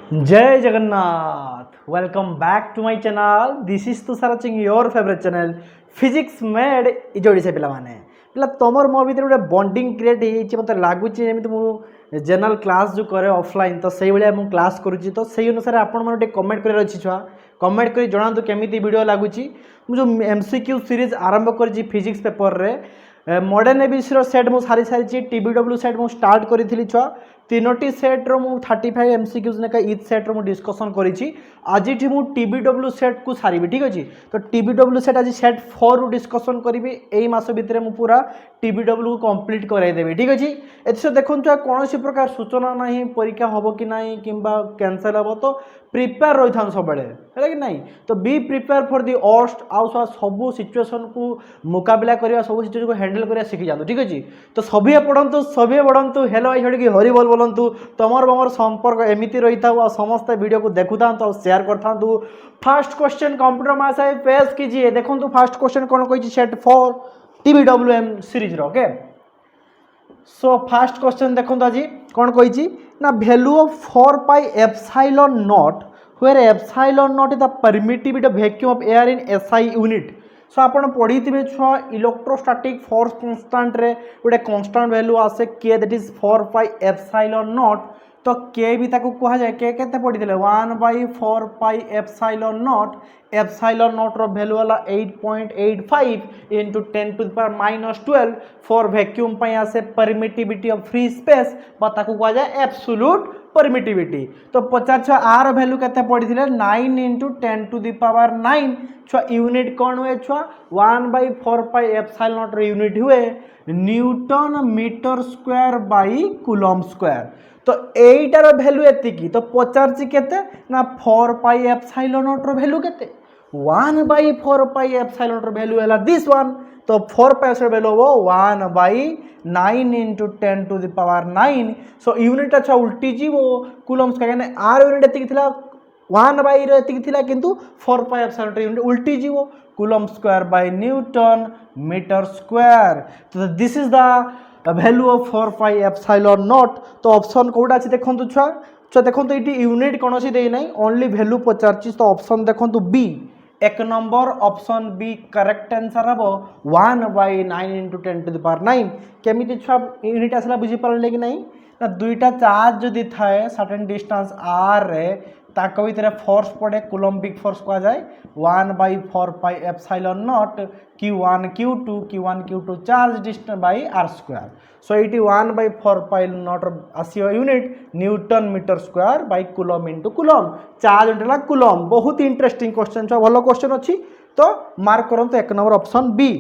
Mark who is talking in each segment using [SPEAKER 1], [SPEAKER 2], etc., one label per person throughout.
[SPEAKER 1] जय Jagannath. Welcome back to my channel. This is Tushar Singh, your favourite channel physics made इजोड़ी से पिलाने पिला तुमर मो भीतर गोटे बॉन्डिंग क्रिएट हो मत लगुच जनरल क्लास जो करे ऑफलाइन तो से भाया मुझे क्लास करुच्ची तो से अनुसार आपटे कमेंट कर छुआ कमेंट कर जनातु केमी वीडियो लगुच मुझे एमसीक्यू सीरीज आरंभ कर फिजिक्स पेपर रे मॉडर्न एबीसी सेट मुझे सारी सारी टीबीडब्ल्यू सेट मुझे स्टार्ट करी छुआ तीनोटी सेट्र मु 35 एमसीक्यूज ने इच सेट्र मुझे डिस्कसन करी आज टीबीडब्ल्यू सेट को सारी ठीक अच्छे तो टीबीडब्ल्यू सेट आज सेट 4 रु डिस्कसन करी यही मास भितर मु पूरा टीबीडब्ल्यू कंप्लीट कराइदेवी ठीक अच्छे एथि देखो कौन प्रकार सूचना ना परीक्षा हम कि ना कि कैंसल हम तो प्रिपेयर रही था सब है कि नहीं तो be prepare for the worst आउ सब सिचुएसन को मुकाबला करवा सब सिचुएसन को हैंडल करवा शिखी जातु ठीक अच्छे तो सभी पढ़ु सभी बढ़ु हेलो आई छड़ी हरि बोल बोलतु तुमर बमर संपर्क एमती रही था समस्त वीडियो को देखु था शेयर करता फास्ट क्वेश्चन कंप्यूटर मैथ्स है पेश कीजिए देखो फास्ट क्वेश्चन कौन कही set 4 TBWM series okay so first question देखो आज कौन कही ना value of 4 pi epsilon naught where epsilon not is the permittivity of vacuum of air in SI unit so आपड़ पढ़ी थे छुआ इलेक्ट्रोस्टैटिक फोर्स कांस्टेंट रे गोटे कांस्टेंट वैल्यू आसे के that is 4 pi epsilon naught तो के भी ताको कहा जाए के केते पढ़ी थे 1/4 पाई एप्सिलॉन नॉट रो वैल्यू वाला 8.85 into 10 to the power -12 for vacuum पई आसे परमिटिविटी ऑफ फ्री स्पेस बा ताको कहा जाए एब्सोल्यूट परमिटिविटी तो 50 आर वैल्यू केते पढ़ी थे 9 इंटू 10 टू द पावर 9 छुआ यूनिट कौन हुए छुआ 1/4 पाई एप्सिलॉन नॉट रो यूनिट हुए newton metre square by coulomb square तो एटार वैल्यू एतिकी तो पचारची केते ना 4 पाई एप्सिलॉन नॉट रो वैल्यू केते 1/4 पाई एप्सिलॉन नॉट रो वैल्यू हैला दिस वन तो 4 पाई से वैल्यू हो 1/9 into 10 to the power 9 so unit अच्छा उल्टी जीवो कूलम स्क्वायर यानी आर यूनिट एतिकी थिला 1/, एतिकी थिला किंतु 4 पाई एप्सिलॉन नॉट यूनिट उल्टी जीवो coulomb square by newton metre square तो this is the value of 4 pi epsilon naught तो ऑप्शन कोडा अछि देखंतु छुआ देखंतु इटी यूनिट कोन अछि देई नै ओनली वैल्यू पचारछि तो ऑप्शन देखंतु बी एक number option B correct answer हबो 1/9 इंटू 10 टू द पावर 9 केमिति छुआ यूनिट आसला बुझी पारले कि नहीं ना दुईटा चार्ज जदि थाए सर्टेन डिस्टेंस आर रे ताको भितर फोर्स पड़े कूलम्बिक फोर्स कहा जाए 1/4 pi epsilon naught Q1 Q2 charge distance by R square so ये 1/4 पाई नॉट आसियो unit newton metre square by coulomb into coulomb charge है कूलम बहुत इंटरेस्टिंग क्वेश्चन भल क्वेश्चन अच्छी तो मार्क करंतु एक नंबर ऑप्शन बी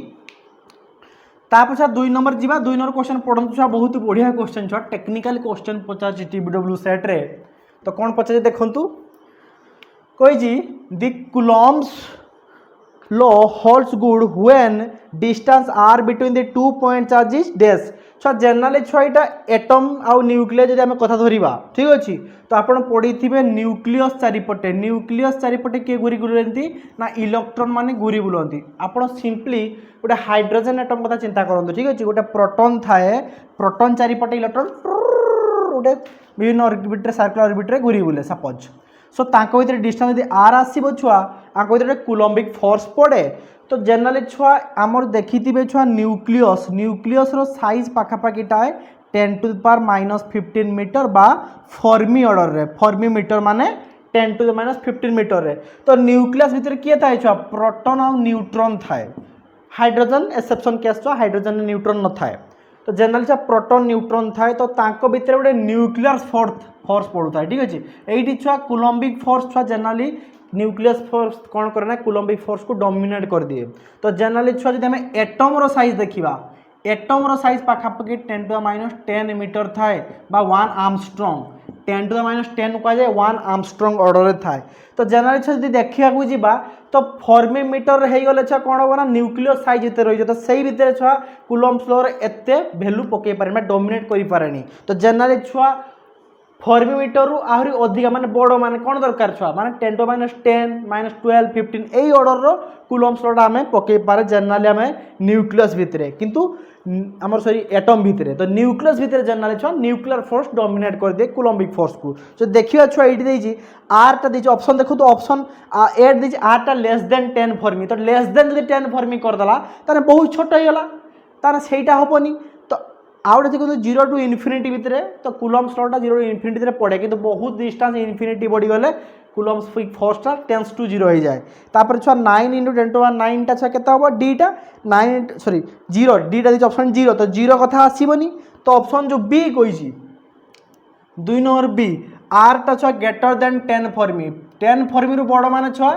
[SPEAKER 1] तापर 2 नंबर जीवा 2 नंबर क्वेश्चन पढ़ंतु छुआ बहुत बढ़िया क्वेश्चन छुआ टेक्निकल क्वेश्चन पचार टीबीडब्ल्यू सेट रे तो कौन पचार देखंतु कही the Coulomb's law holds good when distance are between the 2 point charge is dash छुआ जनरली छुआ यहाँ एटम आउ न्यूक्लियस जब आम कथा धरिबा ठीक अच्छे तो आप पढ़ी थे न्यूक्लियस चारिपटे किए घूरी बुलती ना इलेक्ट्रॉन माने घूरी बुलती आप सिंपली गोटे हाइड्रोजन एटम कथा चिंता करूँ ठीक अच्छे गोटे प्रोटॉन थाए प्रोटॉन चारिपटे इलेक्ट्रॉन गोटे विभिन्न ऑर्बिट सर्कुलर ऑर्बिट घूरी बुले सपोज सो ताको भीतर डिस्टेंस यदि आर आसो छुआ आंको भीतर कूलम्बिक फोर्स पड़े तो जनरली छुआ आमर देखी छुआ न्यूक्लियस रो साइज पाखापाखी टाए 10 टू द पावर -15 मीटर बा फर्मी ऑर्डर रे फर्मी मीटर माने 10 टू द -15 मीटर रे तो न्यूक्लियस भीतर किए थाए छुआ प्रोटॉन और न्यूट्रॉन थाए हाइड्रोजन एक्सेप्शन केस छुआ हाइड्रोजन न्यूट्रॉन न थाए तो जनरली छुआ प्रोटॉन न्यूट्रॉन थाए तो तांको भीतर गोटे न्यूक्लियर फोर्स पड़ू था ठीक अच्छे यही छुआ कूलम्बिक फोर्स छुआ जनरली न्यूक्लियस फोर्स कौन करे ना कूलम्बिक फोर्स को डोमिनेट कर दिए तो जनरली छुआ जब हमें एटम रो साइज देखा एटम रो साइज पाखापाखी 10 टू द -10 मीटर थाए बा 1 आर्मस्ट्रॉन्ग 10 टू द -10 कह जाए 1 आर्मस्ट्रॉन्ग ऑर्डर थाए तो जनरली छुआ जब देखा जा तो फर्मी मीटर हो गले छुआ कौन हम ना न्यूक्लियस साइज एत रही तो सही भितर छुआ कूलम्स लॉ रे एते वैल्यू पकई पारे डोमिनेट कर पारे तो जनरली छुआ फर्मिमीटर रु आहरी अधिका माने बड़ माने कौन दरकार छुआ माने 10 to -10 -12 15 एई ऑर्डर रो कुलम्स लॉ आमे पके पारे जनरली आमे न्यूक्लियस भितरे किंतु हमर सॉरी एटम भितरे तो न्यूक्लियस भितरे जनरली छुआ न्यूक्लियर फोर्स डोमिनेट कर दे कुलम्बिक फोर्स को जो देखियो छुआ एडी देजी आर टा देजी ऑप्शन देखो तो ऑप्शन 8 देजी आर टा लेस देन 10 फर्मी तो लेस देन जदि 10 फर्मी कर दला ताने बहुत छोट हो गला ताने सेटा होबनी आउट देखो 0 to इनफिनिटी भितर तो कुलम्स लॉ 0 to इनफिनिटी पड़े कि बहुत डिस्टेंस इनफिनिटी बढ़ी गले कुलम्स फोर्सटा टेंस टू 0 हो जाए तापर छुआ 9 × 10 to 9 टा छुआ केते होबो डीटा 9 सॉरी 0 डीटा दिस ऑप्शन 0 तो 0 कथा आसीबनी तो ऑप्शन जो बी कहिची 2 नंबर बी आर टा छुआ ग्रेटर देन 10 फर्मी 10 फर्मी रु बड़ माने छुआ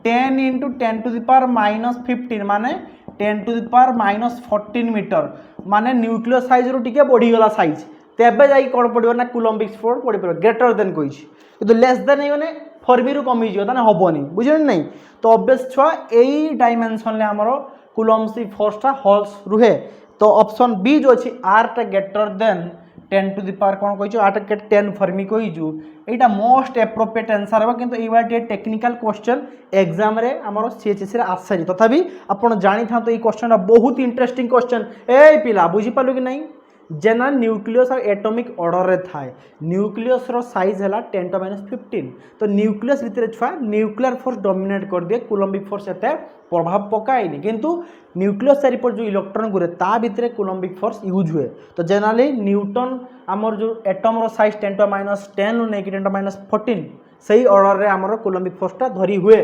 [SPEAKER 1] 10 × 10 to the power -15 माने 10 to the power -14 मीटर माने न्यूक्लियस साइज रू टिके बढ़ी गला साइज तेबे जाई कोन पड़िबो ना कुलम्बिक फोर्स पड़ी पड़ो ग्रेटर देन कहिछि किंतु लेस देन हेगने फर्मी रु कमी जियो ताने हबोनी बुझिन नै तो ऑब्वियस छुआ एई डायमेंशन ले हमरो कुलम्बिक फोर्स टा होल्स रुहे तो ऑप्शन बी जो अछि आर टा greater then 10 to the power कौन कहिछु 8 के 10 फर्मी कहिछु एटा मोस्ट एप्रोप्रिएट आंसर होबा किंतु एबा टेक्निकल क्वेश्चन एग्जाम रे हमरो सीएचएस रे आसै तथापि आपण जानि था तो ई क्वेश्चन बहुत इंटरेस्टिंग क्वेश्चन ए पिला बुझी पालु कि नहीं जनरल न्यूक्लियस और एटॉमिक ऑर्डर रे थाए न्यूक्लियस रो साइज हैला 10 to -15 तो न्यूक्लियस भितर छुआ न्यूक्लियर फोर्स डोमिनेट कर दिए कुलम्बिक फोर्स एते प्रभाव पकाएनी किंतु न्यूक्लियस चारिपर जो इलेक्ट्रॉन घुरे ता भितर कुलम्बिक फोर्स यूज हुए तो जनरली न्यूटन आमर जो एटम रो साइज 10 to -10 नु नेकी 10 to -14 सही ऑर्डर रे हमर कुलम्बिक फोर्स टा धरी हुए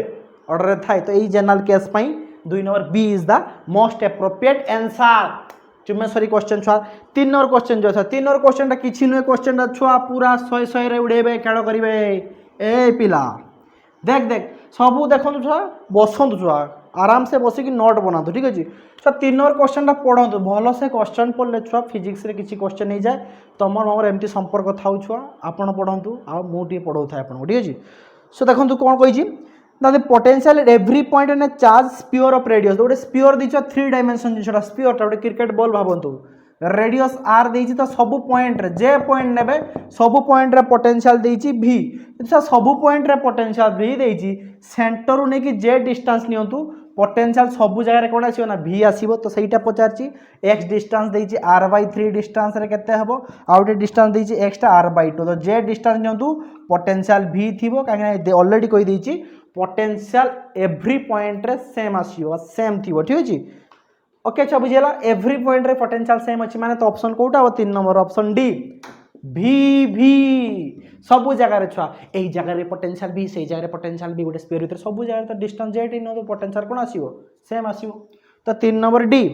[SPEAKER 1] ऑर्डर रे थाए तो ई जनरल केस पई 2 number B is the most appropriate answer चुमेश्वरी क्वेश्चन छुआ 3 नंबर क्वेश्चन जो 3 नंबर क्वेश्चन टा किछि नुए क्वेश्चन टा छुआ पूरा 100 रे उड़ेबे केड़ करिवे ए पिला देख देख सबू देखंतु छुआ बसंतु छुआ आराम से बसिक नोट बनातु ठीक अछि छुआ 3 नंबर क्वेश्चन टा पढंतु भलो से क्वेश्चन पढ़ले छुआ फिजिक्स रे किछि क्वेश्चन नहीं जाए तमर हमर एमती संपर्क थाउ छुआ आपण पढंतु आ मोटी पढौ थाए आपण ठीक अछि सो देखंतु कोन कहिछि ना the potential at every point in A charge sphere of radius गोटे स्फीयर दिछ 3 डायमेंशन जिसटा स्फीयर टा गोटे क्रिकेट बॉल भाबंतु रेडियस आर देछि तो सब पॉइंट रे जे पॉइंट नेबे सब पॉइंट रे पोटेंशियल देछि v अच्छा सब पॉइंट रे पोटेंशियल v देछि सेंटर रु ने कि जे डिस्टेंस नियंतु पोटेंशियल सब जगह रे कोन आसीबो ना v आसीबो तो सेटा पचारछि x डिस्टेंस देछि r/3 डिस्टेंस रे केते हबो आउटे डिस्टेंस देछि x टा r/2 तो जे डिस्टेंस नियंतु पोटेंशियल v थिबो काहे ऑलरेडी कहि देछि पोटेंशियल एवरी पॉइंट रे सेम आसीबो सेम थिबो ठीक अछि ओके अच्छा बुझिला एवरी पॉइंट रे पोटेंशियल सेम अछि माने तो ऑप्शन कोटा हो 3 नंबर ऑप्शन डी v सब जगह रे छुआ एई जगह रे पोटेंशियल v सेई जगह रे पोटेंशियल v गोटे स्फीयर भीतर सब जगह तो डिस्टेंस जेट इन तो पोटेंशियल कोन आसीबो सेम आसीबो तो 3 नंबर डी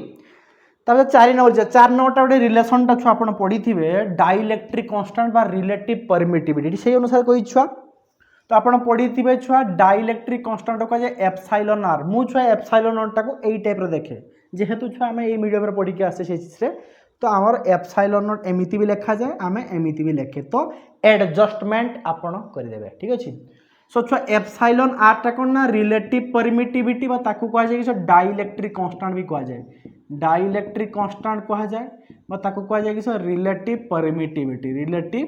[SPEAKER 1] तब 4 नंबर टा गोटे रिलेशन टा छुआ आपण पढी थिबे डाइलेक्ट्रिक कांस्टेंट बा रिलेटिव परमिटिविटी सेही अनुसार कोइ छुआ तो आपण पढ़ी थे छुआ डाइलेक्ट्रिक कांस्टेंट को जे एप्सिलॉन आर मु छुआ एप्सिलॉन आर टाको एई टाइप रे देखे जेहेतु छुआ हमें एई मीडियम रे पढ़ी के आसे से चीज रे तो हमर एप्सिलॉन नॉट एमिति भी लिखा जाए आमे एमिति भी लिखे तो एडजस्टमेंट आपण कर देबे ठीक अछि सो छुआ एप्सिलॉन आर टा कोन ना रिलेटिव परमिटिविटी बा ताकू कहा जाय कि डाइलेक्ट्रिक कांस्टेंट भी कहा जाए डाइलेक्ट्रिक कांस्टेंट कहा जाए बा ताकू कहा जाय कि रिलेटिव परमिटिविटी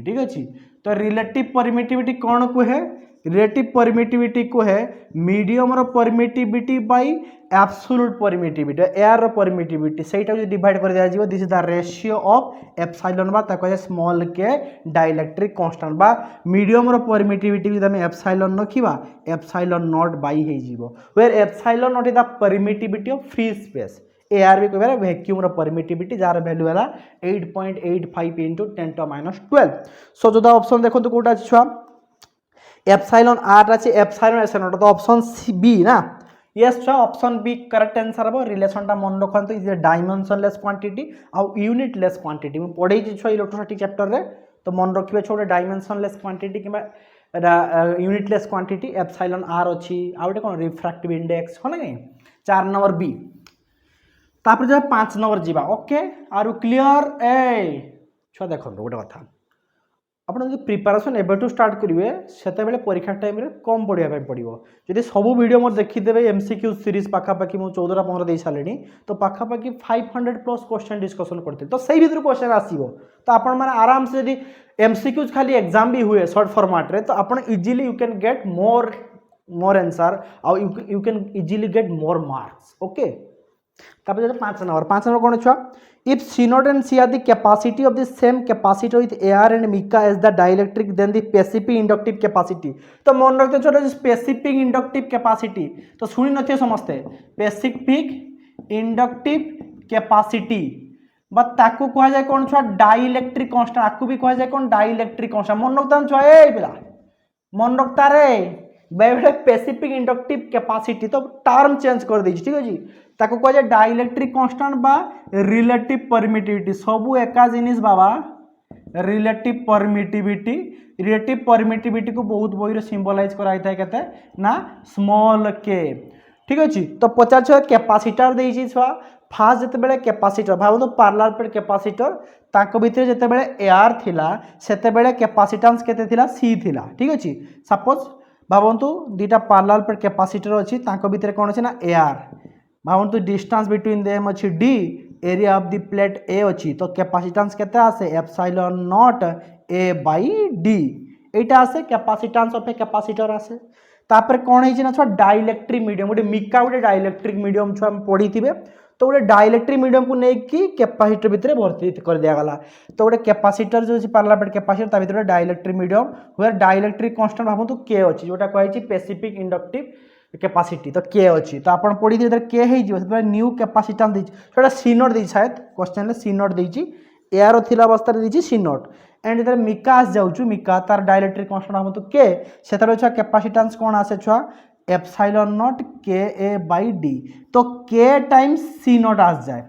[SPEAKER 1] ठीक अछि तो रिलेटिव परमिटिविटी कौन को है रिलेटिव परमिटिविटी को है मीडियम रो permittivity by absolute permittivity air रो परमिटिविटी सेटा जो डिवाइड कर दिया जीवो this is the ratio of epsilon बा ताको स्मॉल के डाइलेक्ट्रिक कांस्टेंट बा मीडियम रो परमिटिविटी विद हम एप्सिलॉन रखिबा एप्सिलॉन नॉट बाय हे जीवो where epsilon not is the permittivity of free space एआर भी कहबे वैक्यूम रो परमिटिविटी जार वैल्यू हैला 8.85 into 10 to -12 सो जो द ऑप्शन देखो तो कोटा छुआ एप्सिलॉन आर अछि एप्सिलॉन एस नॉट तो ऑप्शन सी बी ना यस छुआ ऑप्शन बी करेक्ट आंसर हबो रिलेशन टा मन रखंतु इज डायमेंशनलेस क्वांटिटी आ यूनिटलेस क्वांटिटी मैं पढै छी छुआ इलेक्ट्रोस्टैटिक चैप्टर रे तो मन रखिबे छोटे डायमेंशनलेस क्वांटिटी किबा यूनिटलेस क्वांटिटी एप्सिलॉन आर अछि आउटे कोन रिफ्रैक्टिव इंडेक्स हो नै 4 नंबर बी तापर जो 5 नंबर जीवा ओके आरु क्लियर ए छुआ देखो गोटे कथा ଆପଣ ଯଦି ପ୍ରିପାରେସନ୍ ଏବେଠୁ ଷ୍ଟାର୍ଟ କରିବେ ସେତେବେଳେ ପରୀକ୍ଷା ଟାଇମ୍ରେ କମ୍ ପଢ଼ିବା ପାଇଁ ପଡ଼ିବ। ଯଦି ସବୁ ଭିଡ଼ିଓ ମୋର ଦେଖିଦେବେ MCQ ସିରିଜ୍ ପାଖାପାଖି ମୁଁ 14ଟା 15 ଦେଇ ସାରିଲିଣି ତ ପାଖାପାଖି 500+ क्वेश्चन डिस्कसन करते तो सही भितर क्वेश्चन आसीबो तो आपण माने आराम से यदि MCQ खाली एग्जाम भी हुए शॉर्ट फॉर्मेट रे तो आपण easily you can get more answer और you can easily get more marks okay. तापर 5 नंबर कोन छुआ if C naught and C are the capacity of the same capacitor with AR and mica as the dielectric then the specific inductive capacity तो मन रखते छोटा specific inductive capacity तो सुनी नथिए समझते specific inductive capacity but ताकू कहा जाए कौन छुआ डाइलेक्ट्रिक कांस्टेंट आकू भी कहा जाए कौन डाइलेक्ट्रिक कांस्टेंट मन रखता छुआ ए पिला मन रखता रे बेबे स्पेसिफिक इंडक्टिव कैपेसिटी तो टर्म चेंज कर दी ठीक है ताको कह जाए डाइलेक्ट्रिक कांस्टेंट बा रिलेटिव परमिटिविटी सबू एका जिनिस बाबा रिलेटिव परमिटिविटी को बहुत बही सिंबलाइज कराई था केते ना स्मॉल के ठीक अच्छे तो पचार छुआ कैपेसिटर देछि छुआ फास्ट जितेबाला कैपेसिटर भावतु पार्लर पेड कैपेसिटर ताको भितर जितेबाला एआर थिला सेतेबाला कैपेसिटेंस केते थिला सी थिला ठीक अच्छे सपोज भावतु दुईटा पार्लर पेड कैपेसिटर अच्छी ताको भितर कौन अच्छे ना एआर भावतु डिस्टेंस बिटवीन देम अच्छी D area of the plate A अच्छी तो कैपेसिटेंस केते आसे epsilon naught A by D एटा आसे कैपेसिटेंस ऑफ ए कैपेसिटर आसे तापर कौन है ना छुआ डाइलेक्ट्रिक मीडियम गोटे मिका गोटे डाइलेक्ट्रिक मीडियम छुआ पढ़ी थे तो गोटे डाइलेक्ट्रिक मीडियम को लेकिन कैपेसिटर भितर भर्ती कर दिगला तो गोटे कैपेसिटर जो पार्लर पेड कैपेसिटर ता भितर डाइलेक्ट्रिक मीडियम हुए डाइलेक्ट्रिक कांस्टेंट भावतु के अच्छी जोटा कही स्पेसिफिक इंडक्टिव कैपेसिटी तो के अच्छी तो आप पढ़ी थी के हो न्यू कैपेसिटेंस देटा सी नोट दे शायद क्वेश्चन सी नोट देती एआर थिला अवस्था देती सी नोट एंड जो मिका आस जाऊँ मिका तार डाइलेक्ट्रिक कांस्टेंट भावतु के से छुआ कैपेसिटेंस कौन आसे छुआ एप्सिलॉन नॉट के ए बाई डी तो के टाइम्स सी नॉट आस जाए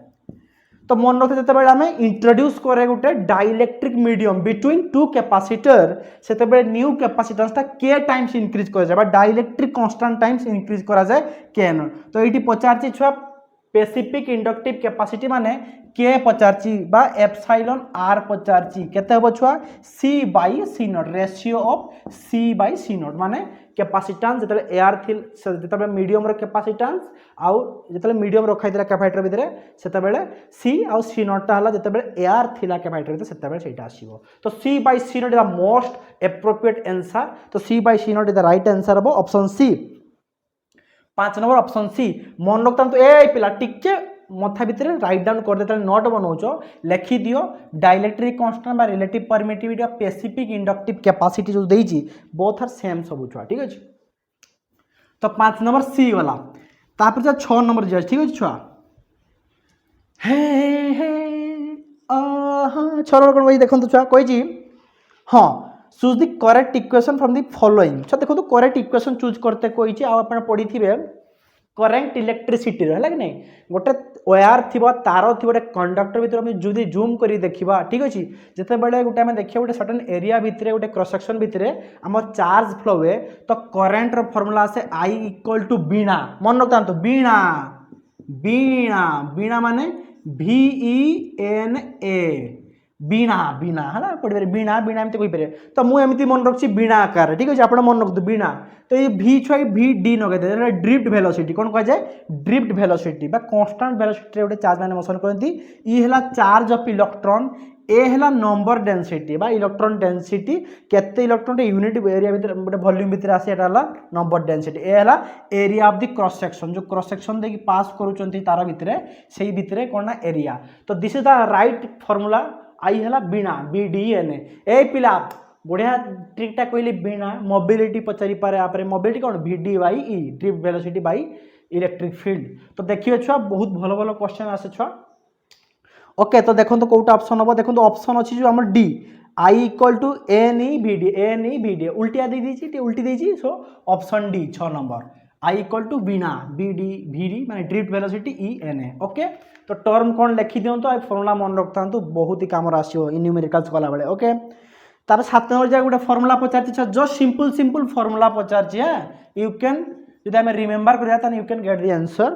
[SPEAKER 1] तो मन रखते जिते आम इंट्रोड्यूस करे गोटे dielectric medium between two capacitor से न्यू कैपेसिटेंस के टाइम्स इंक्रीज कर जाए डाइलेक्ट्रिक कांस्टेंट टाइम्स इंक्रीज करा जाए के नॉट तो ये पचार छुआ स्पेसिफिक इंडक्टिव कैपेसिटी माने के पचारची बा एप्सिलॉन आर पचारची केते हबो छुआ C by C naught ratio of C by C naught माने कैपेसिटेंस जतले एआर थिल जतले मीडियम रो कैपेसिटेंस आउ जतले मीडियम रखाई दिला कैपेसिटर भितरे सेतबेले सी आउ सी नॉट ता हला जतबेले एआर थिला कैपेसिटर भितरे सेतबेले सेटा आसीबो तो C by C naught is the most appropriate answer तो C by C naught is the right answer हबो option C 5 number option C मन रखता तो ए पिला टिके मथा भितर राइट डाउन कर देते नोट बनाऊच लिखि दियो डाइलेक्ट्रिक कांस्टेंट बा relative permittivity of specific inductive capacity जो देइची बोथ आर सेम सब छुआ ठीक अछि तो 5 नंबर सी वाला तापर जा 6 नंबर जे ठीक अछि छुआ हे हे आहा 6 नंबर कोन वही देखन तो छुआ कहिची हां choose the correct equation from the following अच्छा देखो तो करेक्ट इक्वेशन चूज करते कहिची आ आपण पढी थिबे करेंट इलेक्ट्रिसिटी है कि नहीं गोटे वायर थी तार थी गोटे कंडक्टर भितर जो जूम कर देखा ठीक अच्छे जिते बड़े गोटे आम देखिए गोटे सर्टेन एरिया भितर गोटे क्रॉस सेक्शन भितर आम चार्ज फ्लो हुए तो करेंट रो फॉर्मूला आसे I इक्वल टू बीणा मन रखता तो बीणा बीणा बीणा माने VENA बीणा बीणा है पढ़े बीणा बीणा एमती कहीपर तो मुझे मन रखी बीणा आकार ठीक अच्छे आप मन रखते बीणा तो ये भी छुआ भी डी नगे ड्रिफ्ट वेलोसिटी कौन कह जाए ड्रिफ्ट वेलोसिटी कांस्टेंट वेलोसिटी गोटे चार्ज मैंने मोशन करती ये है चार्ज ऑफ इलेक्ट्रॉन ए है नंबर डेंसिटी बा इलेक्ट्रॉन डेंसिटी केते इलेक्ट्रॉन यूनिट एरिया भितर गोटे वॉल्यूम भितर आसे एटा नंबर डेंसिटी ए है area of the cross section जो क्रॉस सेक्शन देखिए पास करूँ तार भितर से भितर कौन ना एरिया तो this is the right formula I है बीणा BDNA ए पिला बढ़िया ट्रिकटा कहली बीणा मोबिलिटी पचारि पारे आपरे मोबिलिटी कौन VD/E drift velocity by electric field तो देखिए छुआ बहुत भल भल क्वेश्चन आसे छुआ ओके तो देखो कौटा ऑप्शन हम देखो ऑप्शन अच्छी जो आम D I equal to ANE उल्टिया दे दीजिए उल्टी दीजिए so option D 6 number I equal to बीणा VD माने ड्रिफ्ट वेलोसिटी ENA ओके तो टर्म कौन लिखि दिंतु आ फॉर्मूला मन रखता बहुत ही काम आसो न्यूमेरिकल्स कला बेले ओके तार 7 नंबर जगह गोटे फॉर्मूला पचार जस्ट सिंपल फॉर्मूला पचार यू कैन जो आम रिमेम्बर करा you can get the answer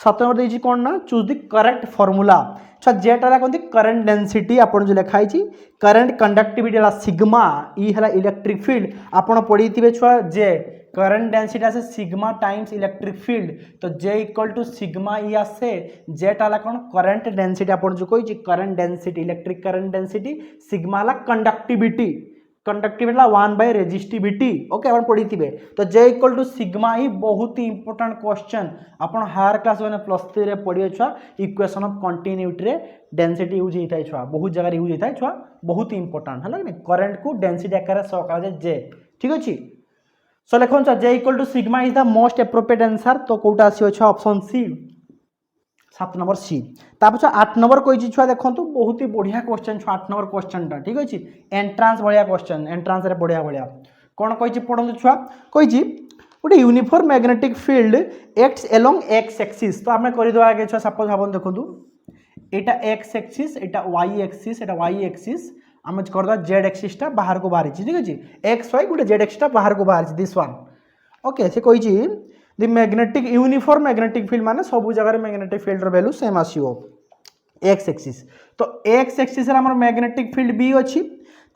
[SPEAKER 1] 7 number देछि कोन ना चूज द करेक्ट फार्मूला छा जेटा ला कोंती करंट डेंसिटी आपण जो लिखाई छी करंट कंडक्टिविटी ला सिग्मा ई हला इलेक्ट्रिक फील्ड आपण पढी थिबे छुआ जे करंट डेंसिटी आसे सिग्मा टाइम्स इलेक्ट्रिक फील्ड तो जे इक्वल टू सिग्मा ई आसे जेटा ला कोन करंट डेंसिटी आपण जो कोइ छी current density electric current density sigma ला कंडक्टिविटी कंडक्टिविटी ला 1 बाय रेजिस्टिविटी ओके अपन पढ़ी थिबे तो जे इक्वल टू सिग्मा ही बहुत ही इंपोर्टेंट क्वेश्चन अपन हायर क्लास माने +3 रे पढ़िए छुआ इक्वेशन ऑफ कंटिन्यूटी रे डेंसिटी यूज होता है छुआ बहुत जगह यूज होता है छुआ बहुत ही इंपोर्टेंट है ना करंट को डेंसिटी आकार से सका जाय जे ठीक अछि सो लेखन छुआ जे equal to sigma is the most appropriate answer तो कोटा आसी छुआ ऑप्शन सी 7 नंबर सी तापर 8 नंबर कहि छुआ देखंतु बहुत ही बढ़िया क्वेश्चन छुआ 8 नंबर क्वेश्चन टा ठीक अछि एंट्रांस बढ़िया क्वेश्चन एंट्रांस रे बढ़िया बढ़िया कोन कहि पढंतु छुआ कहि गोटे uniform magnetic field acts along x axis तो आमे करि दवा आगे छुआ सपोज भाबन देखंतु एटा x axis iota y axis iota y axis आमे कर दवा जेड एक्सिस टा बाहर को बाहर ठीक अछि एक्स वाई गोटे जेड एक्सिस टा बाहर को बाहर दिस वन ओके से कहि the magnetic uniform magnetic field माने सब जगह मैग्नेटिक फील्ड रो वैल्यू सेम आसीओ एक्स एक्सिस तो एक्स एक्सिस रे हमर मैग्नेटिक फील्ड बी अछि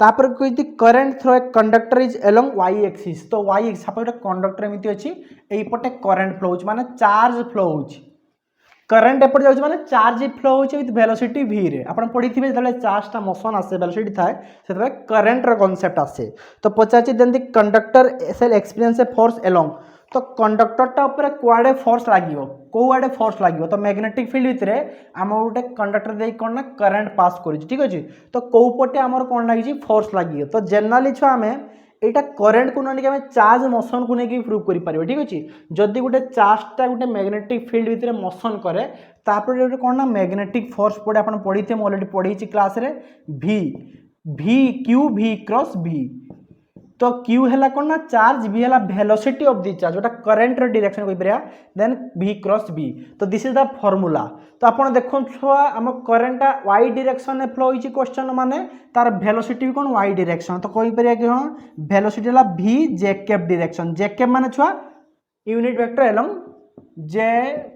[SPEAKER 1] तापर कहि current through a conductor is along Y axis तो वाई एक्सिस सपोज कंडक्टर एमिति अछि एई पटे करंट फ्लो होछि माने चार्ज फ्लो होछि करंट एपट जाउछि माने चार्ज फ्लो होछि विथ वेलोसिटी v रे आपण पढिथिबे जले चार्ज टा मोशन आसे वेलोसिटी थाए सेतबे करंट रो कांसेप्ट आसे तो पचाछि then the conductor shall experience a force along तो कंडक्टर टा ऊपर कुआडे फोर्स लागिवो कोआडे फोर्स लागिवो तो मैग्नेटिक फील्ड भितरे हम गोटे कंडक्टर दे कोन ना करंट पास करि ठीक अछि तो को पटे हमर कोन लागि छी फोर्स लागियो तो जनरली छ हमें एटा करंट को ननि के हमें चार्ज मोशन को नेकी प्रूव करि परिबो ठीक अछि जदी गोटे चार्ज टा गोटे मैग्नेटिक फील्ड भितरे मोशन करे तापर गोटे कोन ना मैग्नेटिक फोर्स पड़े आपण पढिथे म ऑलरेडी पढी छी क्लास रे v q v cross v तो q हैला कोन ना चार्ज v हैला वेलोसिटी ऑफ द चार्ज जोटा करंट रे डायरेक्शन कोइ परिया देन v क्रॉस v तो दिस इज द फार्मूला तो आपण देखो छुआ हम करंट y डायरेक्शन में फ्लो होई छी क्वेश्चन माने तार वेलोसिटी भी कोन y डायरेक्शन तो कोइ परिया कि हां वेलोसिटी हैला v j cap direction j cap माने छुआ यूनिट वेक्टर अलोंग जे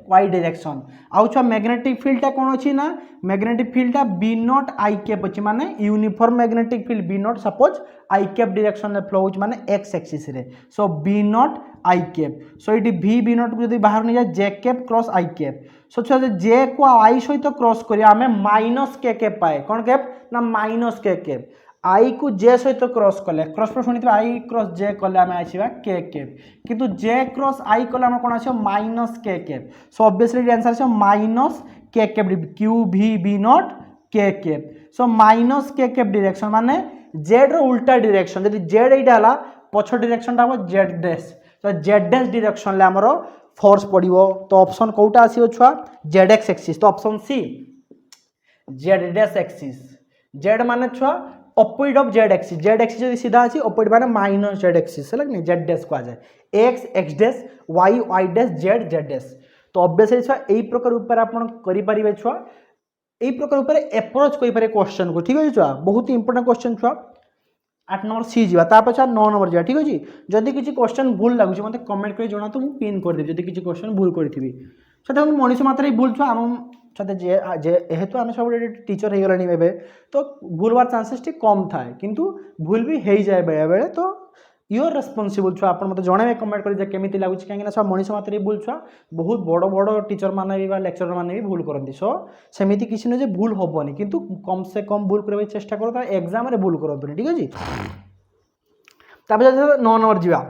[SPEAKER 1] वाई डायरेक्शन आउ छ मैग्नेटिक फील्ड टा कोन अछि ना मैग्नेटिक फील्ड टा बी नॉट आई कैप अछि माने uniform magnetic field B naught suppose i cap direction में फ्लो होछि माने एक्स एक्सिस रे so B naught i cap so इटी v बी नॉट को यदि बाहर नि जाय j cap cross i cap सो छ जे को आई सहित क्रॉस करिया हमें माइनस के कैप पाए कोन कैप ना माइनस के कैप आई को जे सहित क्रॉस कले क्रॉस पर शुनित आई क्रॉस जे कले हमें आसीबा के कैप किंतु जे क्रॉस आई कले हम कोन आछो minus K cap so obviously answer छ minus K cap Q v B nought K cap so minus K cap direction माने जेड रो उल्टा डायरेक्शन यदि जेड एटा हला पछ डायरेक्शन टा हो जेड डैश तो जेड डैश डायरेक्शन ले हमरो फोर्स पड़िबो तो ऑप्शन कोटा आसीओ छुआ जेड एक्स एक्सिस तो option C Z dash axis Z माने छुआ ऑपोजिट ऑफ जेड एक्सिस जदि सीधा अछि ऑपोजिट माने माइनस जेड एक्सिस है लगने जेड डैश को आ जाए X X dash Y Y dash Z Z dash तो ऑब्वियसली छुआ एई प्रकार ऊपर आपण करि परिबे छुआ एई प्रकार ऊपर अप्रोच कोइ पारे क्वेश्चन को ठीक है छुआ बहुत ही इंपोर्टेंट क्वेश्चन छुआ 8 नंबर सी जीवा ता पछा 9 नंबर जीवा ठीक अछि जदि किछि क्वेश्चन भूल लागुछि मते कमेंट करि जणा तो मु पिन कर देबि जदि किछि क्वेश्चन भूल करिथिबि सदा मनीष मात्र भूल छुआ हम सदा जे एहेतु आमे सब टीचर हे गलानी एबे तो भूलवार चांसेस टी कम थाए किंतु भूल भी हेई जाय बेले बेले तो योर रेस्पोंसिबल छुआ आपण मते जणे कमेंट करि जे केमिति लागुछि काहे ना सब मनीष मात्र भूल छुआ बहुत बड़ बड़ टीचर माने भी बा लेक्चरर माने भी भूल करंती सो सेमिति किछि न जे भूल होबनी किंतु कम से कम भूल करबे चेष्टा करो ता एग्जाम रे भूल करंतु ठीक अछि ताबे 9 नंबर जीवा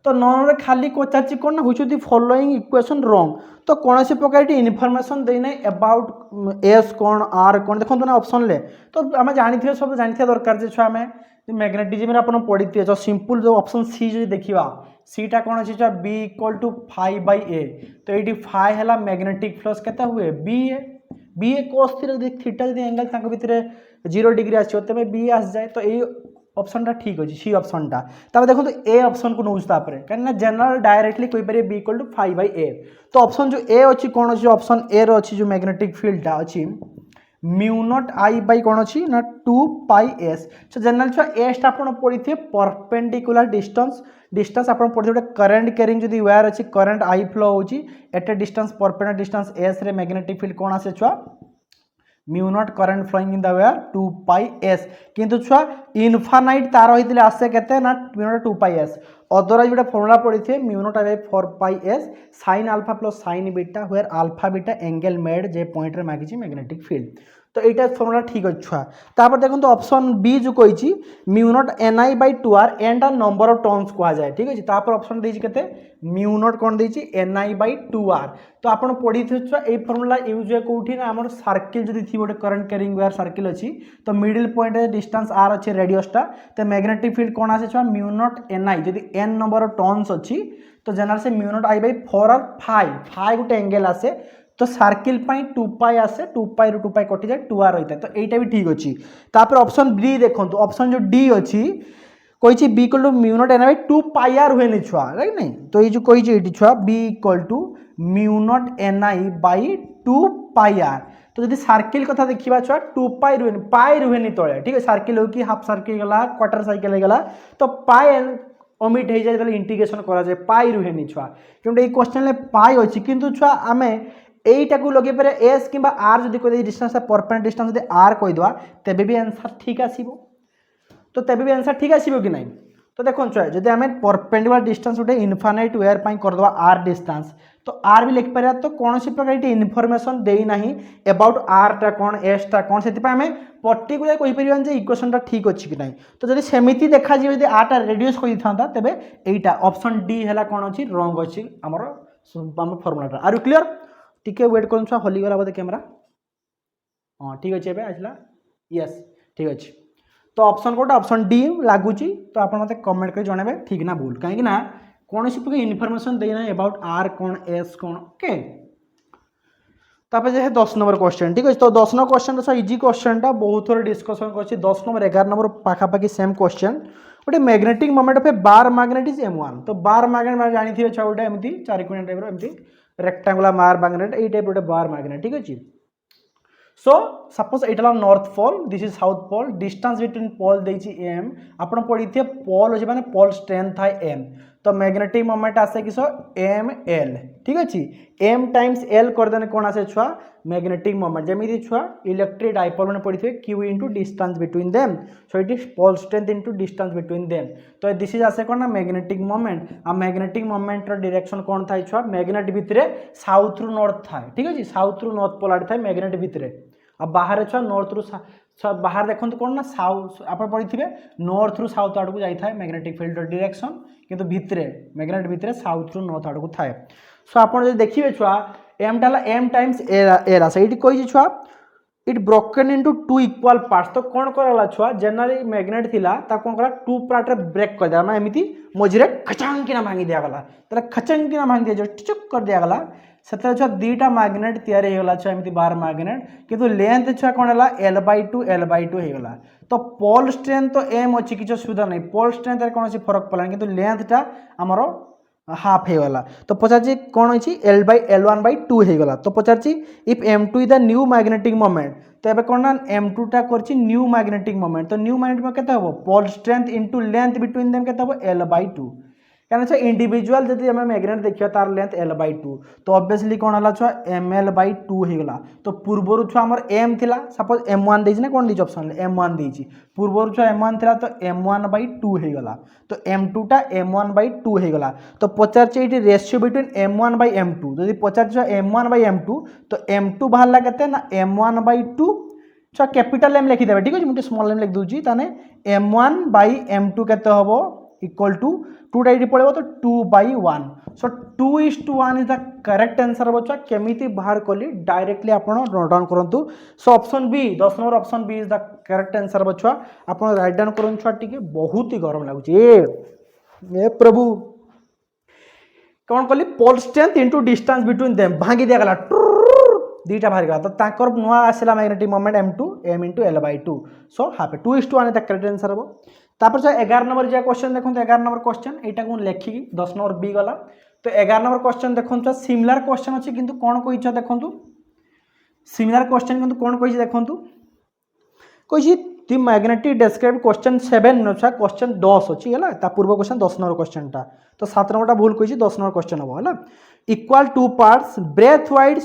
[SPEAKER 1] तो 9 नंबर खाली पचारछि कोन ना which of the following equation wrong तो कोनोसी प्रकार इनफॉरमेशन देई नै अबाउट एस कोन आर कोन देखो ना ऑप्शन ले तो हम जानिथिबे सब जानिथिया दरकार जे छ हमें मैग्नेटिज्म रे अपन पढिथिबे जो सिंपल जो ऑप्शन सी जे देखिबा सी टा कोन अछि छ b = 5/a तो एटी 5 हला मैग्नेटिक फ्लक्स केता हुए b a cos theta J angle तांक भितरे 0 डिग्री आछो तबे b आस जाए तो ए ऑप्शन टा ठीक अछि सी ऑप्शन टा तब देखो तो ए ऑप्शन को नउस तापरे कना जनरल डायरेक्टली कोइ पारे b = 5/a तो ऑप्शन जो ए अछि कोन अछि ऑप्शन ए रो अछि जो मैग्नेटिक फील्ड टा अछि म्यू नॉट आई बाई कौन अच्छी ना 2 पाई एस। सो जनरल छुआ एस आपन पढ़ी थे परपेंडिकुलर डिस्टेंस डिस्टेंस आपन पढ़ी गोटे करंट कैरिंग जदि वायर अच्छी करंट आई फ्लो होची at distance perpendicular distance S रे मैग्नेटिक फील्ड कौन आसे छुआ mu nought current flowing in the wire 2 pi S. किंतु छुआ इनफानाइट तार होइतिले आसे केते ना mu nought 2 pi S. Otherwise गोटे फॉर्मूला पढ़ी थे mu nought bye 4 pi S sin alpha plus sin beta where alpha beta angle made जे पॉइंट रे मागिची मैग्नेटिक फील्ड। तो এইটা ফর্মুলা ঠিক আছে ছুয়া। তারপর দেখুন তো অপশন বি যে কইছি mu nought N I by 2 R N টা নম্বর অফ টর্নস কুয়া যায় ঠিক আছে। তারপর অপশন দেইছি কেতে মিউ নট কোন দেইছি এন আই বাই 2 আর। তো আপন পড়িথে ছুয়া এই ফর্মুলা ইউজ হয় কোউঠি না আমার সার্কেল যদি থি গোটে কারেন্ট ক্যারিং ওয়্যার সার্কেল ଅଛି তো মিডল পয়েন্ট রে ডিসটেন্স r আছে রেডিয়াস টা তো ম্যাগনেটিক ফিল্ড কোন আসে ছুয়া মিউ নট এন আই যদি n নম্বর অফ টর্নস ଅଛି তো जनरल से म्यू नॉट आई बाई 4 और 5 गोटे एंगल आसे तो सर्किल 2 पाई आसे 2 पाई रू 2 पाई कटि जाए 2 आर होता है तो यहीटा भी ठीक अच्छी। तापर ऑप्शन बी देखो ऑप्शन जो डी अच्छी कही B equal to mu nought N I 2 pi R हुए छुआ राइट नहीं तो ये जो कही छुआ B equal to mu nought N I by 2 pi R. तो जब सर्किल कथा देखा छुआ 2 पाई रुहे तले ठीक है सर्किल हो कि हाफ सर्किल गला क्वार्टर सर्किल गला तो पाई ओमिट हो जाए इंटीग्रेशन करा जाए पाई रुहे छुआ क्योंकि ये क्वेश्चन पाई अच्छी किंतु छुआ आमे এইটা লগে পরে এস কিংবা আর যদি কই ডিস্টেন্স परपेंडिकुलर डिस्टेंस যদি আর কই দেওয়া তেবে भी आंसर ठीक आसीबो। तो तेबे भी आंसर ठीक आसीबो कि नहीं तो देखो छुआ जदि आमे परपेंडिकुलर डिस्टेंस गोटे इनफाइनाइट वेयर पाई कर दवा आर डिस्टेंस तो आर भी लिख पारे तो कौन सी प्रकार ये इनफॉरमेशन देई नाही अबाउट आर टा कौन एस टा कौन से आमे पर्टिकुलर कहि परियन जे इक्वेशन टा ठीक अछि कि नहीं। तो जदि सेमिति देखा जे जदि आर टा रेडियस कहि थांता तेबे एटा ऑप्शन डी हैला कौन अछि रॉन्ग अछि हमर फार्मूला टा। आर यू क्लियर टिके वेट कर छुआ हलीगला बोधे कैमेरा हाँ ठीक अच्छे एवं आसला यस ठीक अच्छे। तो ऑप्शन कोटा ऑप्शन डी लगुच तो आप मत कमेंट कर जनइबे ठीक ना भूल कहीं कौन सी प्रकार इनफॉरमेशन देना अबाउट आर कौन एस कौन ओके। तापर जे 10 नंबर क्वेश्चन ठीक है तो 10 नंबर क्वेश्चन तो इजी क्वेश्चन टा बहुत थोड़ा डिस्कशन कर 10 नंबर 11 नंबर पाखापाखि सेम क्वेश्चन गोटे magnetic moment of A bar magnet is M1 तो बार मैग्नेट जानी थे छुआ गोटे एमती 4 कोणिया टाइप रो एमती rectangular bar magnet a type गोटे बार मैग्नेट ठीक अच्छे। सो सपोज एटा north pole this is south pole distance between pole देछि m आपण पढ़ी थे पोल अछि माने पोल स्ट्रेंथ थाए m तो मैग्नेटिक मोमेंट आसे किसो m l ठीक अच्छे m टाइम्स l कर देने कोन आसे छुआ मैग्नेटिक मोमेंट जेमिति छुआ इलेक्ट्रिक डाइपोल माने पढ़ी थे q into distance between them so it is pole strength into distance between them तो दिस इज आसे कोन ना मैग्नेटिक मोमेंट आ मैग्नेटिक मोमेंट रो डायरेक्शन कोन थाई छुआ मैग्नेट भितरे साउथ रु नॉर्थ थाए ठीक अछि साउथ रु नॉर्थ पोल आड थाए मैग्नेट भितरे आ बाहर छुआ नॉर्थ रु बाहर देखते कौन ना साउथ आप पढ़ी थे नॉर्थ रु साउथ आड़ को जाए मैग्नेटिक फील्ड डायरेक्शन किंतु भितरे मैग्नेट भितरे साउथ रु नॉर्थ आड़ को थाए। सो आप देखिए छुआ एम टा एम टाइम्स एर आसे ये कही छुआ it broken into 2 equal parts तो कौन कराला छुआ जनरली मैग्नेट थिला ता कौन करा 2 पार्ट रे ब्रेक कर दिया माने एमिति मझिरे खचांग किना भांगी दिया गला तले खचांग किना भांगी दिया जो टिचक कर दिया गला सेतरे छुआ दीटा मैग्नेट तैयारी हो गला छुआ एमिति बार मैग्नेट किंतु लेंथ छुआ कोन हला l/2 हो गला तो पोल स्ट्रेंथ तो m अछि किछ सुविधा नहीं पोल स्ट्रेंथ रे कोनोसी फरक पड़ला किंतु लेंथ टा हमरो हाफ हो गला तो पचार कौन अच्छी l/l1/2 हो गला तो पचार if m2 is the new magnetic moment तो ये कौन ना m2 टा कर न्यू मैग्नेटिक मोमेंट तो न्यू मैग्नेटिक मोमेंट केते हो pole strength into length between them केते हो l/2 कहना छा इंडिविजुअल जदि हमें मैग्नेट देखियो तार लेंथ l/2 तो ऑब्वियसली कौन हला छुआ ml/2 हो गला तो पूर्वरु छुआ हमर m थिला सपोज m1 देछि ना कौन दिछ ऑप्शन m1 देछि पूर्वरु छुआ m1 थिला तो m1/2 हो गला तो m2 टा m1/2 हो गला तो पचार एटी रेशियो बिटवीन m1/m2 जदि पचार छुआ m1/m2 तो m2 बाहरला केते ना m1/2 छुआ कैपिटल m लिखि देबे ठीक अछि मुटे स्मॉल m लिख दूची ताने m1/m2 केते हबो इक्वल टू 2 टा पड़े तो 2/1 so 2:1 is the correct answer बच्चा केमिति बाहर कली डायरेक्टली आपण नोट डाउन करंतु। So option B 10 number option B is the correct answer बच्चा आपण राइट डाउन करन छुआ टिके बहुत ही गरम लागु ए प्रभु कौन कली pole strength into distance between them भांगी दिया गला दीटा बाहर गला तो ताकर नुआ आसला magnetic moment m2 m into l/2 so half 2:1 is the correct answer हो। तापर जो 11 नंबर जो क्वेश्चन देखो 11 नंबर क्वेश्चन एटा को लेखिकी 10 नंबर बी गला तो 11 नंबर क्वेश्चन देखो सिमिलर क्वेश्चन अच्छी किंतु कौन कही देखो सिमिलर क्वेश्चन किंतु कौन कही देखु कही दी मैग्नेटिक डेस्क्राइब क्वेश्चन 7 अच्छा क्वेश्चन 10 अच्छी है ता पूर्व क्वेश्चन 10 नंबर क्वेश्चन टा तो 7 नंबर भूल कही 10 नंबर क्वेश्चन हम है equal two parts breadthwise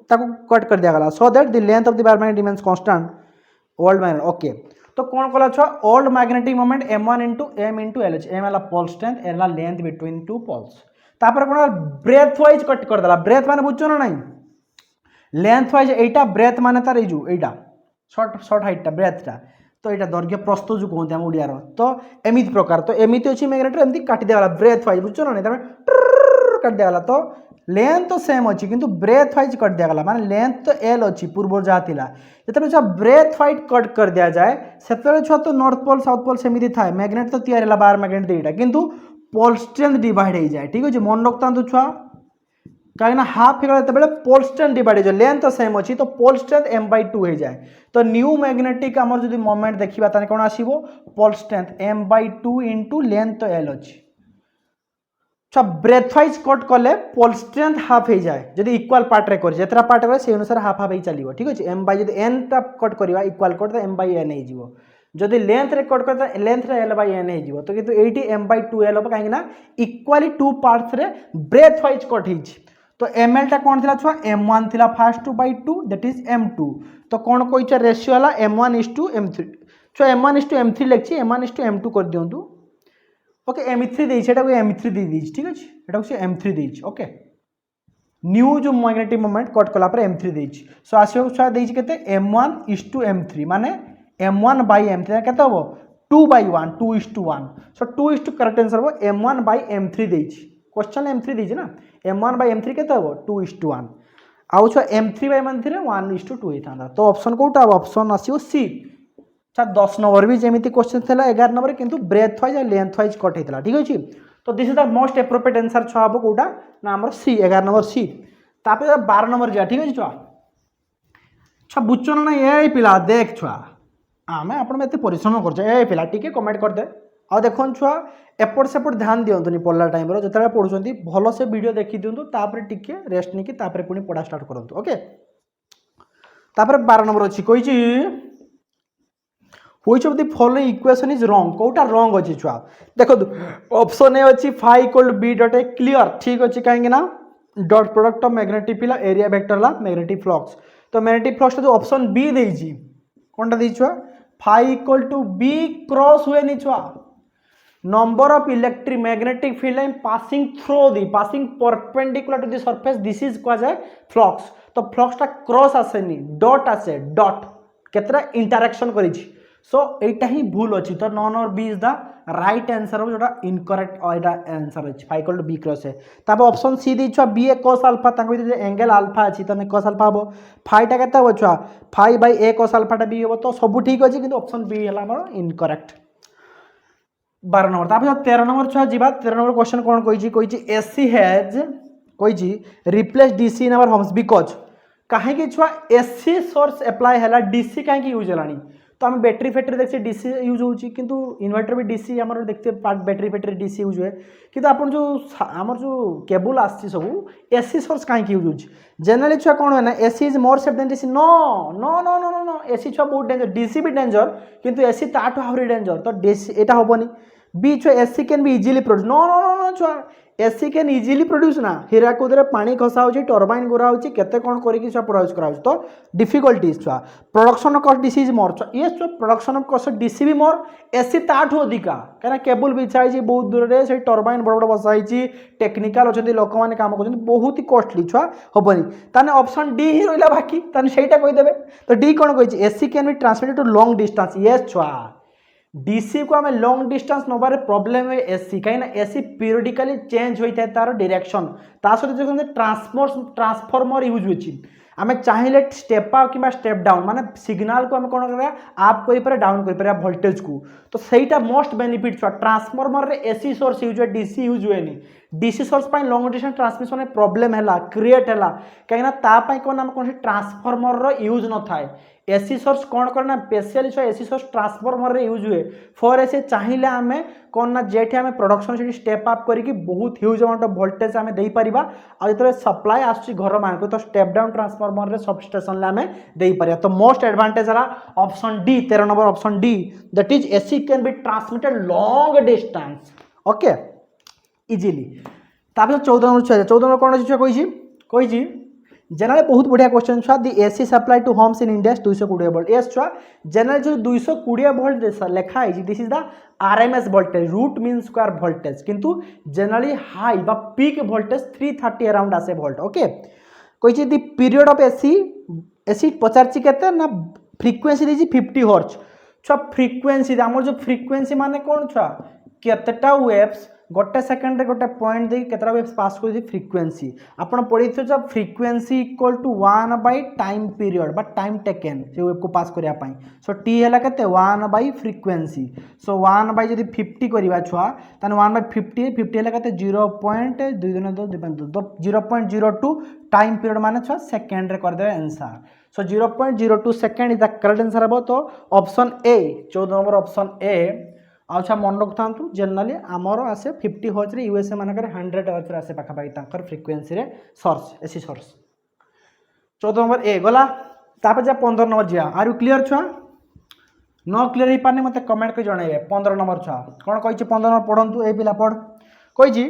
[SPEAKER 1] ताको कट कर दिया गला so that the length of the bar magnet remains constant old magnet okay तो कौन कला छुआ old magnetic moment m1 into m into l एच एम है pole strength l length between two poles तापर कौन ब्रेथ वाइज कट कर देला ब्रेथ माने बुझो ना नहीं लेंथ वाइज एटा ब्रेथ माने तार एजू एटा शॉर्ट शॉर्ट हाइट टा ब्रेथ टा तो यहाँ दैर्घ्य प्रस्थ जो कहते हैं ओडिया तो एमती प्रकार तो एमती अच्छी मैग्नेट एमती काटी दिया ब्रेथ वाइज बुझो ना नहीं काट दिया तो लेंथ तो सेम अच्छी किंतु ब्रेथ वाइज कट दिया माने लेंथ तो एल अच्छी पूर्व जहाँ थिला जिते छुआ ब्रेथ वाइज कट कर दिया जाए से छुआ तो नॉर्थ पोल साउथ पोल सेमती थाए मैग्नेट तो तैयारी बार मैग्नेट दुईटा किंतु पोल स्ट्रेंथ डिवाइड हो जाए ठीक अच्छे मन रखता छुआ कहीं हाफ हो पोल स्ट्रेंथ डिवाइड हो लेंथ तो सेम अच्छी तो पोल स्ट्रेंथ m/2 हो जाए तो न्यू मैग्नेटिक आमर जो मोमेंट देखा ताने कौन आसो pole strength m/2 into length तो एल अच्छी अच्छा ब्रेथ वाइज कट कले पोल स्ट्रेंथ हाफ हो जाए जब इक्वाल पार्ट रे कर जितना पार्ट करे से अनुसार हाफ हाफ ही चलो ठीक अच्छे m बाय एन टा कट करवा इक्वाल कट तो m/n हो जदि लेंथ रे कट कर लेंथ रे l/n हो तो किंतु एटी m/2 l हम कहीं इक्वाली टू पार्ट्स रे ब्रेथ वाइज कट हो तो एम एल टा कौन थी छुआ m1 थी फास्ट 2/2 दैट इज m2 तो कौन कही रेशियो है m1:m3 छुआ m1:m3 लिखी m1:m2 कर दिंतु ओके m3 देटा m3 दे ठीक अच्छे यहाँ m3 दे ओके न्यू जो मैग्नेटिक मोमेंट कट कला m3 दे सो आसो छुआ देते m1:m3 माने m1/m3 के 2/1 2:1 सो 2 करेक्ट आंसर हम m1/m3 दे क्वेश्चन m3 दीजिए ना m1/m3 के 2:1 आउ छुआ m3/m3 1:2 होता तो ऑप्शन कौटा ऑप्शन आसो सी अच्छा 10 नंबर भी जमी क्वेश्चन थी 11 नंबर किंतु ब्रेथ वाइज और लेंथ वाइज कट होता ठीक अच्छे तो this is the most appropriate answer छुआ हम कौटा ना आम सी 11 नंबर सी तापर 12 नंबर जा ठीक अच्छे छुआ अच्छा बुझ ना ये पिला देख छुआ आम आप परिश्रम कर पिला टी कमेंट करदे आ देख छुआ एपट सेपट ध्यान दिंतुनि पढ़ला टाइम जो पढ़ुं भल से वीडियो देखी दिंतु टी रेस्ट नहीं पुणी पढ़ा स्टार्ट करूँ ओके तापर 12 नंबर अच्छी कही which of the following equation is wrong कोटा रॉन्ग अच्छी छुआ देखो ऑप्शन ए अच्छी phi equal to B dot A clear ठीक अच्छे कहीं dot product of magnetic field area vector ला मैग्नेटिक फ्लक्स तो मैग्नेटिक फ्लक्स जो ऑप्शन बी देजी कौनटा दी छुआ phi equal to B cross हुए नहीं छुआ number of electromagnetic field line passing through the passing perpendicular to the surface this is कहा जाए फ्लक्स तो फ्लक्स टा क्रॉस आसेनी डॉट आसे डॉट केतरा इंटरेक्शन करी सो एटा ही भूल अच्छी तो नॉन और B is the right answer हो जोटा इनकरेक्ट एटा आंसर अछि phi equal to B cross है तब ऑप्शन सी दी छ बी ए cos अल्फा ताको जे एंगल अल्फा अछि तने cos अल्फा हो फाइ टा केता हो छ फाइ बाय ए cos अल्फा टा बी हो तो सब ठीक अछि किंतु ऑप्शन बी हला हमर इनकरेक्ट 12 नंबर तापर 13 नंबर छुआ जीवा 13 नंबर क्वेश्चन कौन कही एसी हैज कही replace DC in our homes because कहीं छुआ एसी सोर्स एप्लाई है डीसी कहीं यूज है तो आम बैटेरी फैक्ट्री देखते डीसी यूज होची किंतु इन्वर्टर भी डीसी आम देखते बैटेरी फैक्ट्री डीसी यूज हुए किंतु आप जो आमर जो केबल आसी सब एसी सोर्स कहीं यूज होची जनरली छुआ कौन है ना AC is more safe than DC no no no no no no AC छुआ बहुत डेंजर डीसी भी डेंजर किंतु एसी ताठू आहरी डेंजर तो डीसी एटा होबनी बी छुआ AC can be easily produce no no no no छुआ एसी कैन इजिली प्रोड्यूस ना हीराकुद पानी खसा हो टर्बाइन गुरा हो केते कौन करके प्रोड्यूस करा तो डिफिकल्टीज छुआ प्रोडक्शन कस्ट डीसी इज मोर ये छुआ प्रोडक्शन ऑफ कस्ट डीसी भी मोर एसी ताठू अधिका कहीं केबल बिछाई बहुत दूर से टर्बाइन बड़ बड़ बसाई टेक्निकल अच्छा लोक मैंने काम कर बहुत ही कॉस्टली छुआ हेनी ताने ऑप्शन डी ही रहा बाकी ताने सहीटा कहीदेवे तो डी कौन कही AC can be transmitted to long distance ये छुआ डीसी को आम लॉन्ग डिस्टेंस नबार प्रॉब्लम है एसी कहीं एसी पीरियडिकली चेंज होता है तार डायरेक्शन ता सहित जो ट्रांसफॉर्मर यूज होची आम चाहिए स्टेप अप कि स्टेप डाउन माने सिग्नल को आम कौन करा आप कर डाउन कर वोल्टेज को तो सहीटा मोस्ट बेनिफिट छुआ ट्रांसफॉर्मर रे एसी सोर्स यूज हुए डीसी यूज हुए डीसी सोर्स पर लॉन्ग डिस्टेंस ट्रांसमिशन में प्रॉब्लम है क्रिएट है कहीं कौन आम कौन ट्रांसफॉर्मर यूज न थाए एसी सोर्स कौन करना स्पेशली छुआ एसी सोर्स ट्रांसफॉर्मर रे यूज हुए फॉर एसी चाहिए आम कौन ना जेठी आम प्रोडक्शन से स्टेप अप करके बहुत ह्यूज अमाउंट ऑफ वोल्टेज आम दे पारिबा आ जो सप्लाई आसुची घर मान को तो स्टेप डाउन ट्रांसफॉर्मर रे सब स्टेशन ले आम दे पारिबा तो मोस्ट एडवांटेज है option D 13 number option D that is AC can be transmitted long distance okay easily तापर 14 नंबर छुआ 14 नंबर कौन छुआ कही जनरल बहुत बढ़िया क्वेश्चन छुआ the AC supply to homes in India 220 volt yes छुआ जनरल जो 220 वोल्ट लिखा है this is the RMS voltage root mean square voltage किंतु जनरली हाई बा पीक वोल्टेज 330 अराउंड आसे वोल्ट ओके कही the period of AC AC पचारची केते ना फ्रीक्वेंसी देजी 50 हर्ट्ज छुआ फ्रीक्वेंसी आमर जो फ्रीक्वेंसी माने कौन छुआ केतेटा वेव्स गोटे सेकेंड रे गोटे पॉइंट दे केतरा वेव्स पास कर फ्रीक्वेंसी आपण पढ़ी जब frequency equal to 1 by time period बा टाइम टेकन से वेव को पास करिया पई सो टी हैला केते 1 बाय फ्रीक्वेंसी सो 1 बाय जदी 50 करिवा छुआ तने 1 बाय 50 हैला केते 0.02 टाइम पीरियड माने छुआ सेकेंड रे कर देबे answer so 0.02 second is the correct answer हबो तो option A 14 number option A अच्छा मन रखता जनरली आमर आसे 50 हर्ट्ज रे यूएसए मानकर 100 हर्ट्ज रे आसे पाखा पाखी फ्रिक्वेंसी रे source AC source 14 number A गला तापर जा 15 नंबर जिया आर यू क्लियर छुआ न क्लियर ही पाने मते कमेंट कर जणाइबे 15 नंबर छुआ कोन कहिछि 15 नंबर पढंतु ए पिला पढ कहिछि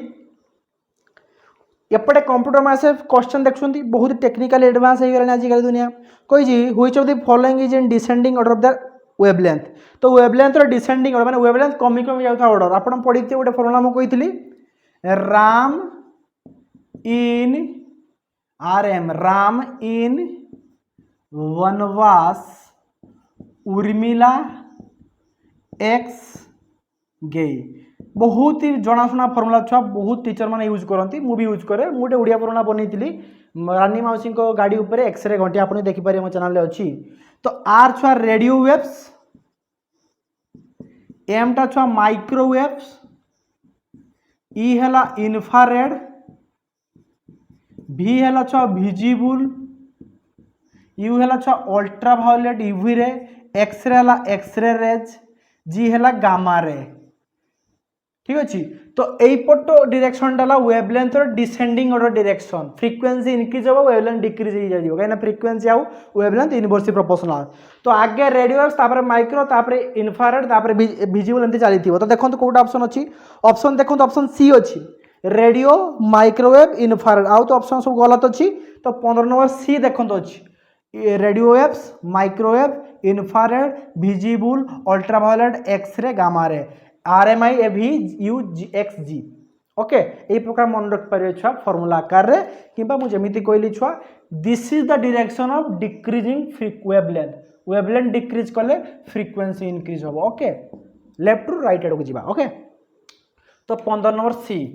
[SPEAKER 1] एपटे कंप्यूटर में आसे क्वेश्चन देखुंती बहुत टेक्निकल एडवांस हो गलानी आजिकल दुनिया कहिछि which of the following is in descending order of the wavelength तो वेवलेंथ रो डिसेंडिंग ऑर्डर माने वेवलेंथ कमी कमी जाउथा ऑर्डर आपण पढिते गोटे फॉर्मूला म कहितली राम इन राम इन वनवास उर्मिला एक्स गई बहुत ही जनाशुना फॉर्मूला छुआ बहुत टीचर मैंने यूज करती मु भी यूज करे मुझे ओडिया फॉर्मूला बनईली रानी मौसी गाड़ी ऊपर एक्सरे घंटी आप देखिपारे मो चैनल अच्छी तो आर छुआ रेडियो वेव्स एम टा छुआ माइक्रोवेव्स ई हैला इन्फ्रारेड भी हैला छुआ विजिबल यू हैला छुआ अल्ट्रावायोलेट यूवी रे एक्सरे हैला एक्सरे रेज जी हैला गामा रे ठीक अच्छे तो यहीपट डायरेक्शन डाला wavelength descending order direction frequency increase हो वेवलेंथ डिक्रीज हो जाए कहीं फ्रीक्वेंसी आउ वेवलेंथ इनवर्सली प्रोपोर्शनल तो आगे रेडियो वेव्स तापर माइक्रो तापर इन्फ्रारेड तापर विजिबल एमती चली तो देखो कौटा ऑप्शन अच्छी ऑप्शन देखो ऑप्शन सी अच्छी रेडियो माइक्रोवेव इन्फ्रारेड आउ तो ऑप्शन सब गलत अच्छी तो 15 नंबर सी देखो अच्छी radio waves microwave infrared visible ultraviolet X-ray gamma ray RMI AV U X G okay यही प्रकार मन रख पारे छुआ फॉर्मूला आकार रे किबा मु जेमिति कहली छुआ this is the direction of decreasing wavelength decrease कले फ्रीक्वेंसी इंक्रीज होबो ओके लेफ्ट टू राइट एड को जीवा ओके तो 15 नंबर सी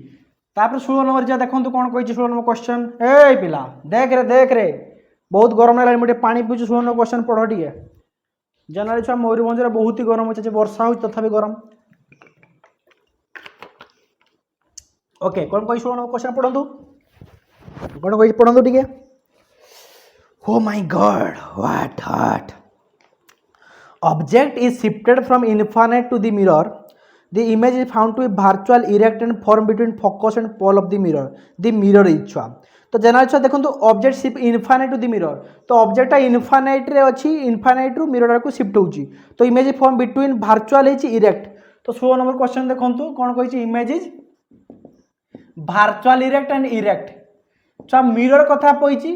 [SPEAKER 1] तापर 16 नंबर जा देखंतु कोन कहिछि 16 नंबर क्वेश्चन ए पिला देख रे बहुत गरम लागला मोटे पानी पीछु 16 नंबर क्वेश्चन पढ दिए जनरल छुआ मयूरभंज रे बहुत ही गरम होचे वर्षा होई तथापि गरम ओके कौन कही 16 नंबर क्वेश्चन पढ़ंतु कौन कही पढ़ंतु ठीक है oh my god what object is shifted from infinite to the mirror the image is found to be virtual erect and form between focus and pole of the mirror is छुआ तो general छुआ देखो object shift infinite to the mirror तो object infinite रे अच्छी infinite रु mirror को shift होची तो image form between virtual is erect तो 16 नंबर क्वेश्चन देखंतु कौन कही image is virtual erect and erect छुआ मिरर कथा कही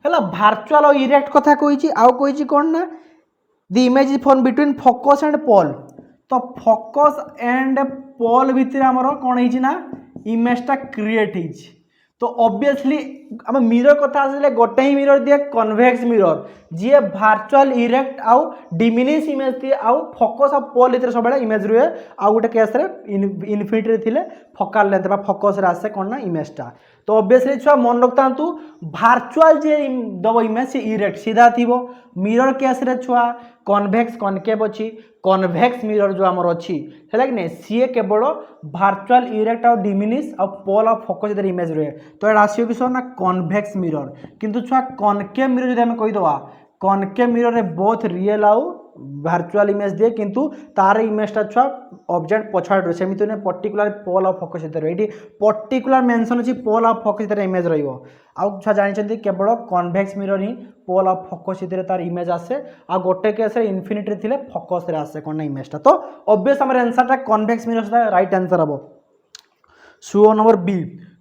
[SPEAKER 1] है वर्चुअल और इरेक्ट कथा कही आउ कही कौन ना the image is form between focus and pole तो फोकस एंड पोल भितर आमर कौन है ना इमेजटा क्रिएट होती तो ऑब्वियसली आम मिरर कथा आसले गोटे ही मिरर दिए कन्वेक्स मिरर जी वर्चुअल इरेक्ट आउ डिमिनिश इमेज दिए आउ फोकस आ पोल इतर सब इमेज रुए आउ गोटे केस रे इनफिनिटी रे थिले फोकल लेंथ बा फोकस रे आसे कोन ना इमेजटा तो ऑब्वियसली छुआ मन रखता वर्चुअल जे दब इमेज से इरेक्ट सीधा थीबो मिरर केस रे छुआ कन्वेक्स कनकेव अच्छी कन्वेक्स मिरर जो आमर अच्छी है कि नहीं सी केवल वर्चुअल इरेक्ट और डिमिनिश और पोल और फोकस इधर इमेज रहे तो ये आसो कि ना कन्वेक्स मिरर किंतु छुआ कनकेव मिरर जो कहीदे कनकेव मिरर रे बोथ रियल आउ वर्चुअल इमेज दिए किंतु तार इमेजटा छुआ ऑब्जेक्ट पछाड़ सेमिति ने पर्टिकुलर पोल ऑफ फोकस इधर एठी पर्टिकुलर मेंशन अछि पोल ऑफ फोकस इधर इमेज रहिबो आउ छुआ जानि केवल कन्वेक्स मिरर ही पोल ऑफ फोकस इधर तार इमेज आसे आ गोटे केस रे इन्फिनिटी रे थिले फोकस रे आसे कोन इमेजटा तो ऑब्वियस हमर आंसर टा कन्वेक्स मिरर दा राइट आंसर हबो सुओ नंबर बी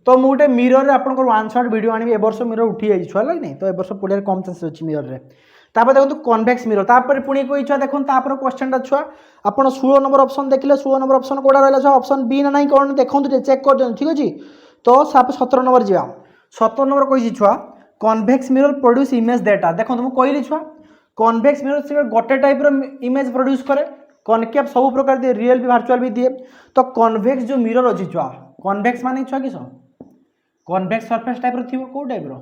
[SPEAKER 1] तो मु गोटे मिरर रे आपन को वन शॉट वीडियो आनी ए वर्ष मिरर उठी जाई छुआ लाग नै तो ए वर्ष पड़िया कम चांस अछि मिरर रे तापर देखो कन्वेक्स मिरर तापर पुणी कोई छुआ देखो तापर क्वेश्चन टा छुआ आपन 16 नंबर ऑप्शन देखले 16 नंबर ऑप्शन कोडा रहला छुआ ऑप्शन बी ना नहीं कोन देखो चेक कर दन ठीक अछि तो 17 नंबर जिया 17 नंबर कोइ छुआ convex mirror produce image data देखो तुम कहली छुआ कन्वेक्स मिरर से गोटे टाइप रो इमेज प्रोड्यूस करे कनकेव सब प्रकार दे रियल भी वर्चुअल भी दिए तो कन्वेक्स जो मिरर अछि छुआ कन्वेक्स माने छुआ किसो कन्वेक्स सरफेस टाइप रो थिबो को टाइप रो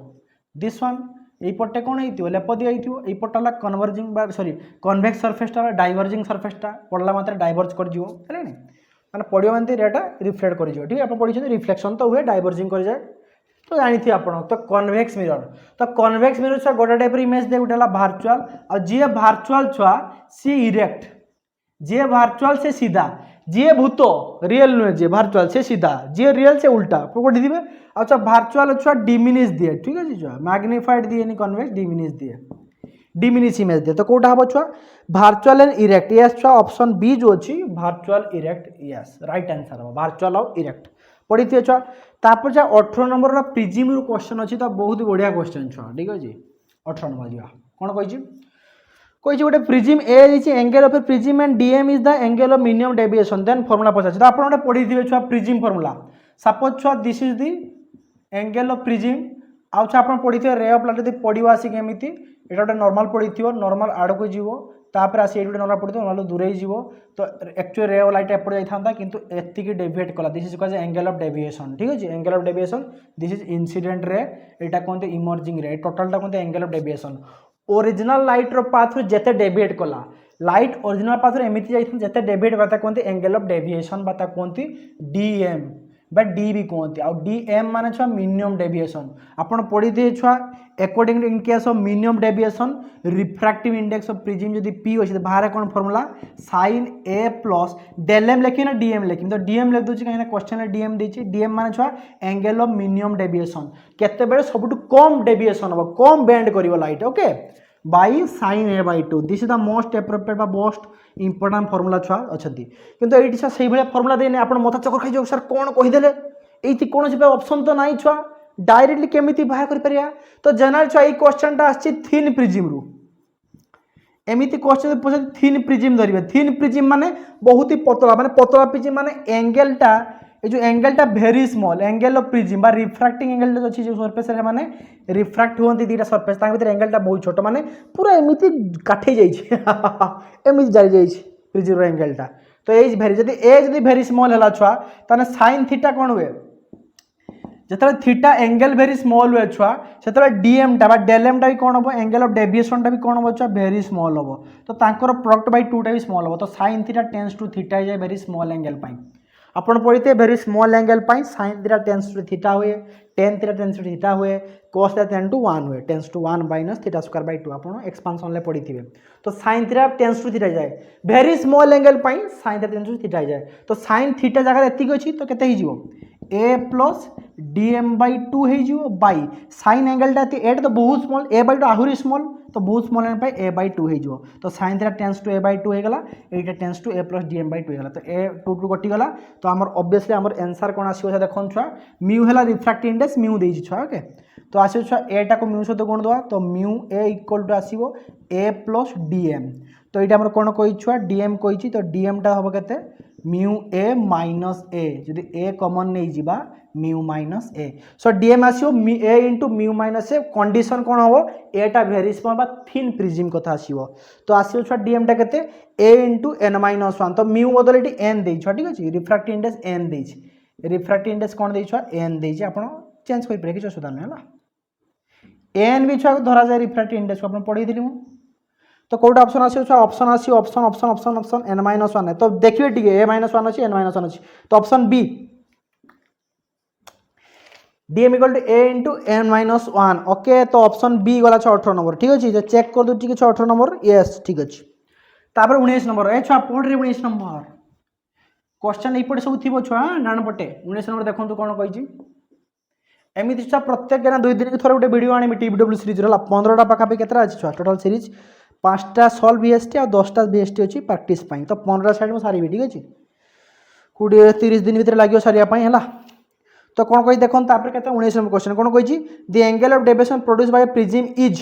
[SPEAKER 1] दिस वन एई पट्टे कोन हेइतिबो लेप दिया हेइतिबो एई पट्टाला कन्वर्जिंग बा सॉरी कन्वेक्स सरफेस टा डाइवर्जिंग सरफेस टा पडला मात्रे डाइवर्ज कर जिवो हेले नै माने पडियो मानते रेटा रिफ्लेक्ट कर जिवो ठीक है अपन पढि छ रिफ्लेक्शन तो हुए डाइवर्जिंग कर जाए तो जानी थी आपण तो कन्वेक्स मिरर छुआ गोटा टाइप इमेज दे उठला वर्चुअल और जे वर्चुअल छुआ सी इरेक्ट जे वर्चुअल से सीधा जे भूत रियल नुहे जे वर्चुअल से सीधा जे रियल से उल्टा पकड़ दिबे अच्छा वर्चुअल छुआ डिमिनिश दिए ठीक है छुआ मैग्निफाइड दिए नि कन्वेक्स डिमिनिश दिए डिमिनिश इमेज दिए तो कोटा हबो छुआ वर्चुअल एंड इरेक्ट यस छुआ ऑप्शन बी जो अछि virtual erect yes right answer हबो वर्चुअल और इरेक्ट पढ़ी थी छुआ तापर जा 18 नंबर रा प्रिजिम रो क्वेश्चन अछि तो बहुत बढ़िया क्वेश्चन छुआ ठीक अछि 18 नंबर जिया कोन कहि छी कोई गोटे prism a is angle of a prism and DM is the angle of minimum deviation then formula पचास तो आपन गोटे पढ़ी दिबे छुआ प्रिजिम फार्मूला सपोज छुआ this is the angle of prism आउ छुआ आपन पढ़ी थे रे ऑफ लाइट यदि पडिबो आसी केमिति एटा गोटे नॉर्मल पढ़ी थिबो नॉर्मल आड़ को जीवो तापर आसी एटा नॉर्मल पढ़ी थिबो नॉर्मल दूरे जीवो तो एक्चुअल रे ऑफ लाइट एपड़ जाई थांता किंतु एतिकी डेविएट कला this is called angle of deviation ठीक अछि angle of deviation this is incident ray एटा कोनते इमर्जिंग रे टोटल टा कोनते angle of deviation original light रो पाथ जेते डेविएट कला लाइट ओरिजिनल पाथ रो एमिति जाई जेते डेविएट बाता कोनते एंगल ऑफ डेविएशन बाता कोनती डीएम बट डी भी कहते आ डीएम माने छुआ मिनिमम डेविएशन आपन पढ़ी दे छुआ according to in case of minimum deviation refractive index of prism जदी p अछि बाहर कोन formula sin a plus del m लेखि ना dm लेखि तो dm लिख दोछि काहे ना क्वेश्चन रे dm देछि dm माने छुआ एंगल ऑफ मिनिमम डेविएशन केते बेले सबटु कम डेविएशन हो कम बेंड करिवो light okay by sin a by 2 this is the most appropriate बा मोस्ट इंपोर्टेंट फार्मूला छुआ अछती किंतु एठी छुआ सेहि भले फार्मूला देने आपण मथा चक्कर खाइ जो सर कोन कहि देले एथि कोन से ऑप्शन तो नाही छुआ डायरेक्टली केमिति बाहर कर परिया तो जनरल छुआ ई क्वेश्चन ता आछि थिन प्रिज्म रु एमिति क्वेश्चन पूछे थिन प्रिज्म धरिबे थिन प्रिज्म माने बहुत ही पतला माने पतला प्रिज्म माने एंगल टा ए जो एंगल टा very small angle of prism बा रिफ्रैक्टिंग एंगल जो अछि जो सरफेस रे माने रिफ्रैक्ट होंती दीटा सरफेस ता भीतर एंगल टा बहुत छोट माने पूरा एमिति काठे जाई छी एमिति जाई जाई छी प्रिज्म रो एंगल टा तो एज वेरी जदी एज जदी वेरी स्मॉल हला छुआ ताने sin थीटा कोन हुए जतरा थीटा एंगल वेरी स्मॉल हुए छुआ सेतरा डीएम टा बा डेल एम टा भी कोन हो एंगल ऑफ डेविएशन टा भी कोन हो छुआ वेरी स्मॉल हो तो तांकर प्रोडक्ट बाय 2 टा भी स्मॉल हो तो sin theta tends to theta is very small angle पाई आपण पढ़िते वेरी स्मॉल एंगल पाई sin theta tends to theta हुए tan theta tends to theta हुए cos थीटा टेंड टू 1 हुए tends to 1 minus theta square by 2 आपण expansion ले पढ़िथिबे तो sin theta tends to theta जाए वेरी स्मॉल एंगल पाई sin theta tends to theta जाए तो sin थीटा जगह एतिक अछि तो केते हि जिवो a प्लस dm by 2 हे जिवो बाय sin एंगल ता एट तो बहुत स्मॉल a by 2 आहुरी स्मॉल तो बहुत स्मॉल एंगल पाई a by 2 हे जिवो तो sin theta tends to a by 2 हे गला एटा tends to a plus dm by 2 हे गला तो a 2 2 कटि गला तो हमर ऑब्वियसली हमर आंसर कोन आसीबो से देखन छुआ म्यू हेला रिफ्रैक्टिव इंडेक्स म्यू देछि छुआ ओके तो आसीबो छुआ a टा को म्यू सहित गुण दवा तो म्यू a इक्वल टू आसीबो a plus dm तो एटा हमर कोन कहि छुआ dm कहि छि तो dm टा होबो केते म्यू a माइनस a जदि a कॉमन नै जिबा mu minus a so dm आसीबो a into mu minus a condition कोन होबो a टा वेरी स्मॉल बा थिन प्रिज्म कथा आसीबो तो आसीबो छुआ dm टा केते a इनटू n माइनस 1 तो म्यू बदल एटी n देइ छुआ ठीक अछि रिफ्रैक्टिव इंडेक्स n देइ छि रिफ्रैक्टिव इंडेक्स कोन देइ छुआ n देइ छि आपण चेंज करि परे कि सुधार नै हला n भी छुआ धरा जाय रिफ्रैक्टिव इंडेक्स को आपण पढि दिली मु तो कोड ऑप्शन आसी छुआ ऑप्शन आसी option option option option n minus 1 है तो देखिए ठीक है a माइनस 1 अछि n माइनस 1 अछि तो option B DM equal to A into N minus one. Okay तो ऑप्शन बी गला 18 नंबर ठीक अच्छे। तो चेक कर दो ठीक 18 नंबर यस ठीक अच्छे। तापर 19 नंबर ए छुआ पढ़े 19 नंबर क्वेश्चन यपटे सब थी छुआ डाण पटे 19 नंबर देखो कौन कही एमती छुआ प्रत्येक ना 2 दिन की थोड़े गोटे वीडियो आनी टीडब्ल्यू सीरीज 15टा पाखापी केतटा अच्छी छुआ टोटाल सीरीज 5टा सल्व बीएसटी आ 10टा बीएसटी अच्छी प्रैक्टिस तो 15 साइड मुझे सारी ठीक अच्छे 20-30 दिन भितर लगे सारे है। तो कौन कही देखो के 19 नंबर क्वेश्चन कौन कही the angle of deviation produce by prism is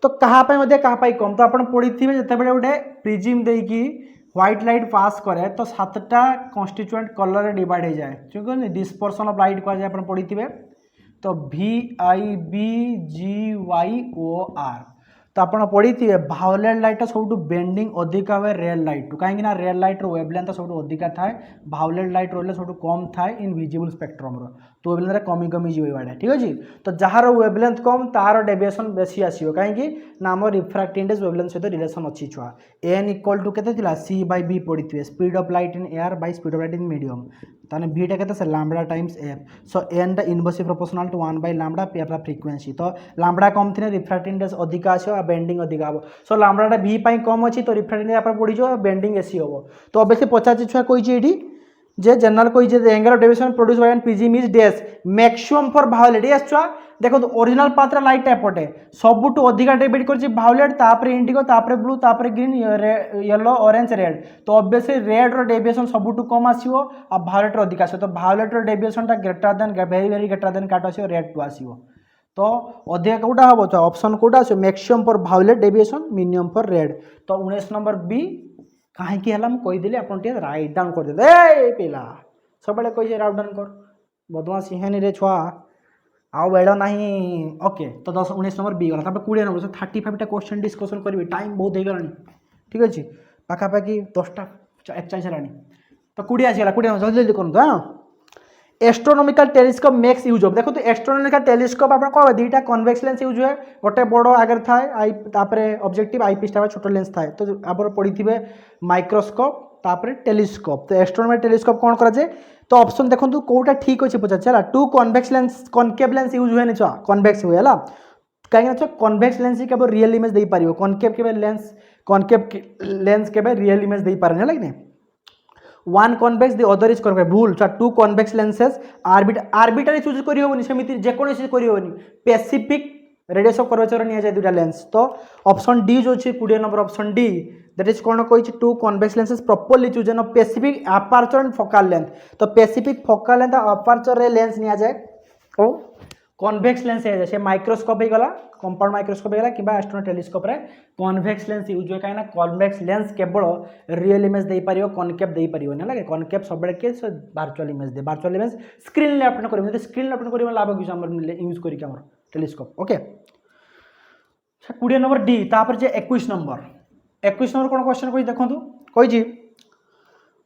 [SPEAKER 1] तो कहाँ कम तो आप पढ़ी थे जिते गोटे प्रिज्म देकी व्हाइट लाइट पास करे तो 7टा कन्स्टिट्यूएंट कलर डिवाइड हो जाए क्योंकि डिस्पर्सन ऑफ लाइट कह जाए पढ़ी थे। तो VIBGYOR तो आप पढ़ी थे भायोलेट लाइट सब बेंडिंग अधिका हुए रेड लाइट कहीं रेड लाइट वेवलेंथ सब अधिका थाए भायोलेट लाइट रही सब कम थाए इनविजिबल स्पेक्ट्रम तो वेवलेंथ कमी कमी जीवाड़ा ठीक अच्छे। तो जार वेवलेंथ कम तार डेविएशन बेसी आसो कहीं आम रिफ्रैक्टिव इंडेक्स वेवलेंथ सहित रिलेशन अच्छी छुआ एन इक्वल टू के C/B पढ़ी थे speed of light in air by speed of light in medium ताने भीटा के lambda times f so n टा इनवर्सली प्रोपोर्शनल टू 1 बाय लैम्बडा पी आपला फ्रीक्वेंसी तो लैम्बडा कम थी रिफ्रैक्टिव इंडेक्स अधिका आसो बेंडिंग अधिका हम सो लैम्बडा वी कम अच्छी तो रिफ्रैक्टिव इंडेक्स आप पड़ी बेंडिंग एसी हम तो ऑब्वियसली पचार छुआ कही जे जनरल कही angle of deviation produce by prism is dash maximum for violate yes छुआ देखो ओरिजिनल पात्र लाइट एपटे सबुठ अधिका डेविएट कर भायोलेट तापर इंडिगो तापर ब्लू तापर ग्रीन येलो ऑरेंज रेड तो ऑब्वियसली रेड रो डेविएशन सबुठ कम आसीबो आ भायोलेट रो अधिका आसीबो तो भायोलेट रो डेविएशन टा greater than very greater than काट आसीबो रेड टू आसीबो तो अधिका कोटा हम ऑप्शन कोटा आसीबो maximum for violet deviation minimum for red तो 19 नंबर बी कहीं कहीदेली आप राइट डाउन कर दे पिला सब कही राइट डाउन कर बदमाशी है रे छुआ आउ बेड़ ना ओके तो 19 नंबर बी गला 20 नंबर 35टा क्वेश्चन डिस्कसन करी टाइम बहुत हो गलानी ठीक अच्छे पाखापाखि 10टा 41 है तो 20 आसगला 20 नंबर जल्दी जल्दी करूँ हाँ astronomical telescope makes use of देखो तो एस्ट्रोनॉमिकल टेलीस्कोप आप कह दुईटा कन्वेक्स लेंस यूज हुए गोटे बड़ आगे थाए आई ऑब्जेक्टिव आईपीस छोट लेंस थाए तो आप पढ़ी थे माइक्रोस्कोप तापर टेलीस्कोप तो एस्ट्रोनॉमिकल टेलीस्कोप कौन कराए तो ऑप्शन देखो कौटा ठीक अच्छे पचार है 2 convex lens concave lens use हुए छुआ कन्वेक्स हुए है कहीं कन्वेक्स लेंस ही केवल रियल इमेज दे पार कनकेव के लेंस कनकेव लेंस के रियल इमेज दे पारे है कि one convex the other is convex भूल 2 कन्वेक्स लेंसेस आर्बिट्रारी चूज करनी सेमती जेकोसी करनी स्पेसिफिक रेडियस ऑफ कर्वेचर नि जाए 2टा लेंस तो ऑप्शन डी जो अच्छे 20 number option D that is कौन कही 2 convex lenses properly choose an specific aperture and focal length तो specific focal length aperture ray lens नि जाए ओ कन्वेक्स लेंस है जैसे माइक्रोस्कोप ही गला कंपाउंड माइक्रोस्कोप है कि एस्ट्रोनॉमिकल टेलीस्कोप रे कन्वेक्स लेंस यूज हुए कहीं कन्वेक्स लेंस केवल रियल इमेज दे पारियो कनकेव दे पारियो ना लगे कनकेव सब के वर्चुअल इमेज दे वर्चुअल इमेज स्क्रीन ले अपने करियो मतलब स्क्रीन ले अपने करियो लाभ कि हमर यूज करी हमर टेलीस्कोप ओके 20 नंबर डी तापर जे 21 नंबर कौन क्वेश्चन कहि देखंतु कहि जी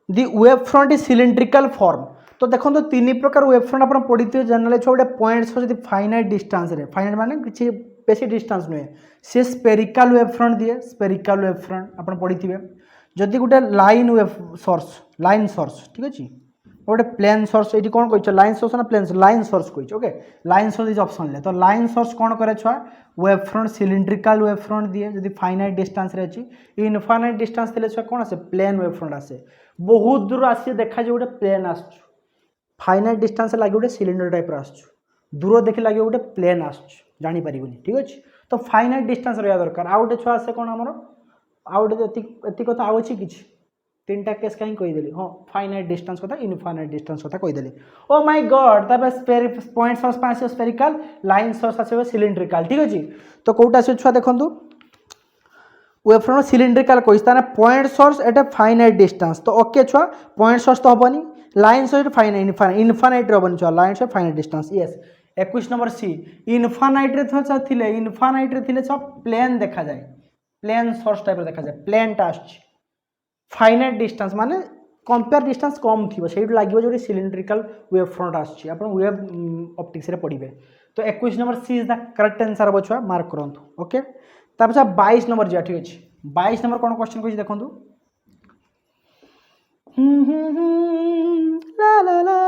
[SPEAKER 1] the wave front is cylindrical form तो देखो तो 3 प्रकार वेव फ्रंट आप पढ़ी थे जनरल छोटे पॉइंट्स जब फाइनाइट डिस्टेंस रे फाइनाइट माने किसी बेसी डिस्टेंस नुहे सी स्पेरिकल वेव फ्रंट दिए स्पेरिकल वेव फ्रंट आप पढ़ी थे जदि गोटे लाइन वेव सोर्स ठीक अच्छे गोटे प्लेन सोर्स ये कौन कह लाइन सोर्स ना प्लेन लाइन सोर्स कही okay line source is option ले तो लाइन सोर्स कौन करे छुआ wave front cylindrical wave front दिए जब फाइनाइट डिस्टेंस रे अच्छी इनफाइनाइट डिस्टेंस थे छुआ कौन आसे प्लेन वेव फ्रंट आसे बहुत दूर आसी देखा गोटे प्लेन आस फाइनाइट डिस्टेंस लगे गोटे सिलिंडर टाइप दूर देखी लगे गोटे प्लेन आनीपर ठीक अच्छे तो फाइनाइट डिस्टेंस रहा दरकार आउ गोटे छुआ आसे कौन आमर आउ गोटे एति कथा आउ अच्छी किसी 3टा केस कहीं कहीदेली हाँ फाइनाइट डिस्टेंस कथा इनफाइनाइट डिस्टेंस कथा कहीदेली oh my god point source आस स्पेरिकल लाइन सोर्स आस सिलिंड्रिकल ठीक अच्छे तो कौटा आस छुआ देखूँ वेव फ्रंट सिलिंड्रिकल कही point source at a finite distance तो ओके छुआ पॉइंट सोर्स तो हेनी लाइन सोर्स फाइनाइट इनफाइनाइट हेनी छुआ line source finite distance yes 21 number C infinite रे इनफाइनाइट रे सब प्लेन देखा जाए प्लेन सोर्स टाइप देखा जाए प्लेन टा फाइनाइट डिस्टेंस माने कंपेयर डिस्टेंस कम थी से लगे जो सिलिंड्रिकल वेव फ्रंट आस वेव ऑप्टिक्स रे पढ़े तो 21 number C is the correct answer हम छुआ मार्क करूँ ओके तापर 22 नंबर जा ठीक अच्छे 22 नंबर कौन क्वेश्चन कही देखो ला ला ला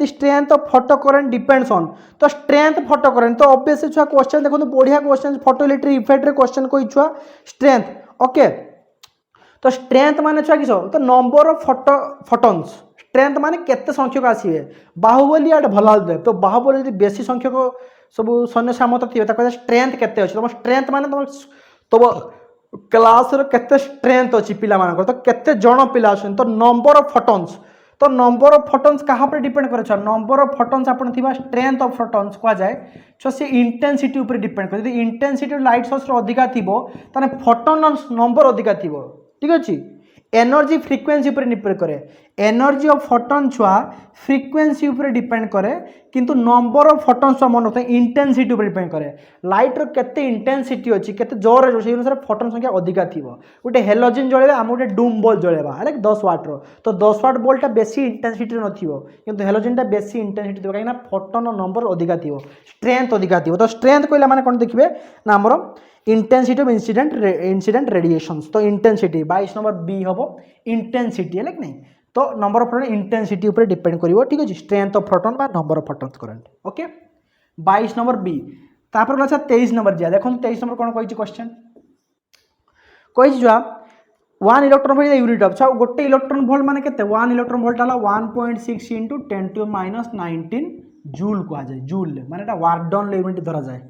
[SPEAKER 1] the strength of photo current depends on तो स्ट्रेंथ फोटो करेंट तो ऑब्वियसली छुआ क्वेश्चन देखो बढ़िया क्वेश्चन फोटो इलेक्ट्रिक इफेक्ट रे क्वेश्चन कोई छुआ स्ट्रेंथ ओके तो स्ट्रेंथ माने छुआ किस तो नंबर ऑफ फोटोन्स स्ट्रेंथ माने केते संख्यक आसीबे बाहुबली आड भला दे तो बाहुबली यदि बेसी संख्यक सब सैन्य सामत थिबे त स्ट्रेंथ केते अछि तुम स्ट्रेंथ माने तुम क्लास रो केते स्ट्रेंथ अछि पिला मानकर तो केते जण पिला अछन तो नंबर ऑफ फोटोन्स तो नंबर ऑफ फोटोन्स कहाँ पर डिपेंड करे छ नंबर ऑफ फोटोन्स आपण थिबा स्ट्रेंथ ऑफ फोटोन्स को जाय छो से इंटेंसिटी ऊपर डिपेंड करे यदि इंटेंसिटी लाइट सोर्स रो अधिका थिबो तने फोटोन नंबर अधिका थिबो ठीक अछि एनर्जी फ्रीक्वेंसी ऊपर डिपेंड करे एनर्जी ऑफ फोटोन छुआ फ्रीक्वेंसी ऊपर डिपेंड करे किंतु नंबर ऑफ फोटोन छुआ मन होता इंटेंसिटी ऊपर डिपेंड करे लाइट रो केते इंटेंसिटी अछि केते जोर रे से अनुसार फोटोन संख्या अधिका थिबो गोटे हेलोजन जळेबा हम गोटे डूम बॉल जळेबा हले 10 वाट रो तो 10 वाट बॉल टा बेसी इंटेंसिटी रो नथिबो किंतु हेलोजन टा बेसी इंटेंसिटी थिबो काईना फोटोन नंबर अधिका थिबो स्ट्रेंथ अधिका थिबो तो स्ट्रेंथ कोइला माने कोन देखिबे ना हमरो इंटेंसिटी ऑफ इंसिडेंट रेडिएशंस तो इंटेंसिटी 22 नंबर बी हम इंटेंसिटी है कि नहीं तो नंबर ऑफ फोटोन इंटेंसिटी ऊपर डिपेंड करिवो ठीक अछि स्ट्रेंथ ऑफ फोटोन बा number of photons current okay 22 number B तापर गला 23 नंबर जा देखो 23 नंबर कोन कहिछि क्वेश्चन कहिछि जो 1 इलेक्ट्रॉन वोल्ट यूनिट ऑफ गोटे इलेक्ट्रॉन वोल्ट माने केते 1 इलेक्ट्रॉन वोल्ट हला 1.6 * 10⁻19 जूल को आ जाय जूल माने एटा वार्डन यूनिट धरा जाय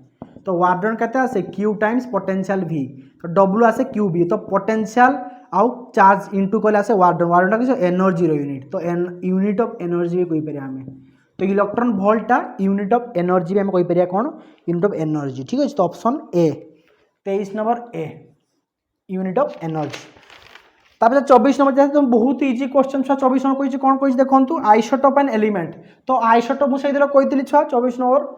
[SPEAKER 1] तो वार्डन कहते आसे क्यू टाइम्स पोटेंशियल भी तो डब्ल्यू आसे क्यू भी तो पोटेंशियल आउ चार्ज इनटू कहले आसे वार्डन वार्डन किस एनर्जी रो यूनिट तो यूनिट ऑफ एनर्जी भी कहि परिया हमें तो electron volt unit of energy भी हम कहि परिया कोन यूनिट ऑफ एनर्जी ठीक है तो option A 23 number a unit of energy तापर 24 नंबर जैसे तुम बहुत इजी क्वेश्चन छा 24 नंबर कहि कोन कहि देखंतु आइसोटोप एंड एलिमेंट तो आइसोटोप मु सही दिलो कहितली छा 24 नंबर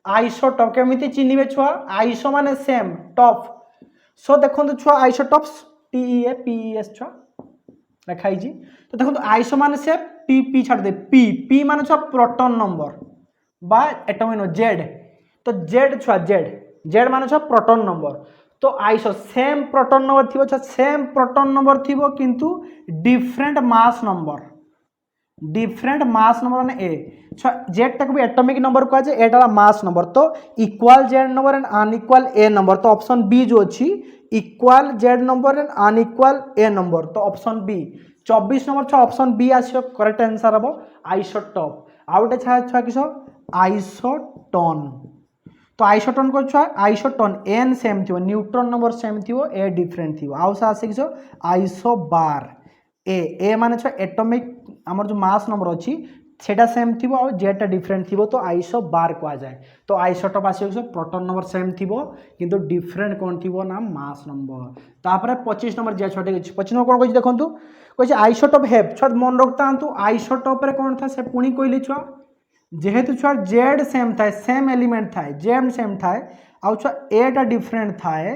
[SPEAKER 1] आइसोटॉप केमिति चिन्हिबे छुआ आइसो माने सेम टॉप सो देखंतु छुआ आइसोटॉप्स टीईए पीईएस छुआ लिखाई जी तो देखंतु आइसो माने से पी पी छाड़ दे पी पी माने छुआ प्रोटॉन नंबर बा एटॉमिक नंबर जेड तो जेड छुआ जेड जेड माने छुआ प्रोटॉन नंबर तो आइसो सेम प्रोटॉन नंबर थिबो छुआ सेम प्रोटॉन नंबर थिबो किंतु डिफरेंट मास नंबर माने ए जेड तक भी एटॉमिक नंबर को आजे एटा मास नंबर तो equal Z number and unequal A number तो ऑप्शन बी जो अछि equal Z number and unequal A number तो ऑप्शन बी 24 नंबर छ ऑप्शन बी आछो करेक्ट आंसर हबो आइसोटॉप आउटे छ किसो आइसोटोन तो आइसोटोन को छ आइसोटोन एन सेम थियो न्यूट्रॉन नंबर सेम थियो ए डिफरेंट थियो आउ सा आसे किसो आइसोबार ए माने छ एटॉमिक हमर जो मास नंबर अछि सेटा सेम थिबो और जेटा डिफरेंट थिबो तो आइसो बार को आ जाए तो आइसोटॉप आसी प्रोटॉन नंबर सेम थिबो किंतु डिफरेंट कोन थिबो ना मास नंबर तापर 25 नंबर जे छोटे 25 नंबर कोन कहि देखंतु कहि आइसोटॉप हेव छ मन रखतांतु आइसोटॉप रे कोन था से पुनी कहली छ जेहेतु छ जेड सेम थाए सेम एलिमेंट थाए जेम सेम थाए आउ छ एटा डिफरेंट थाए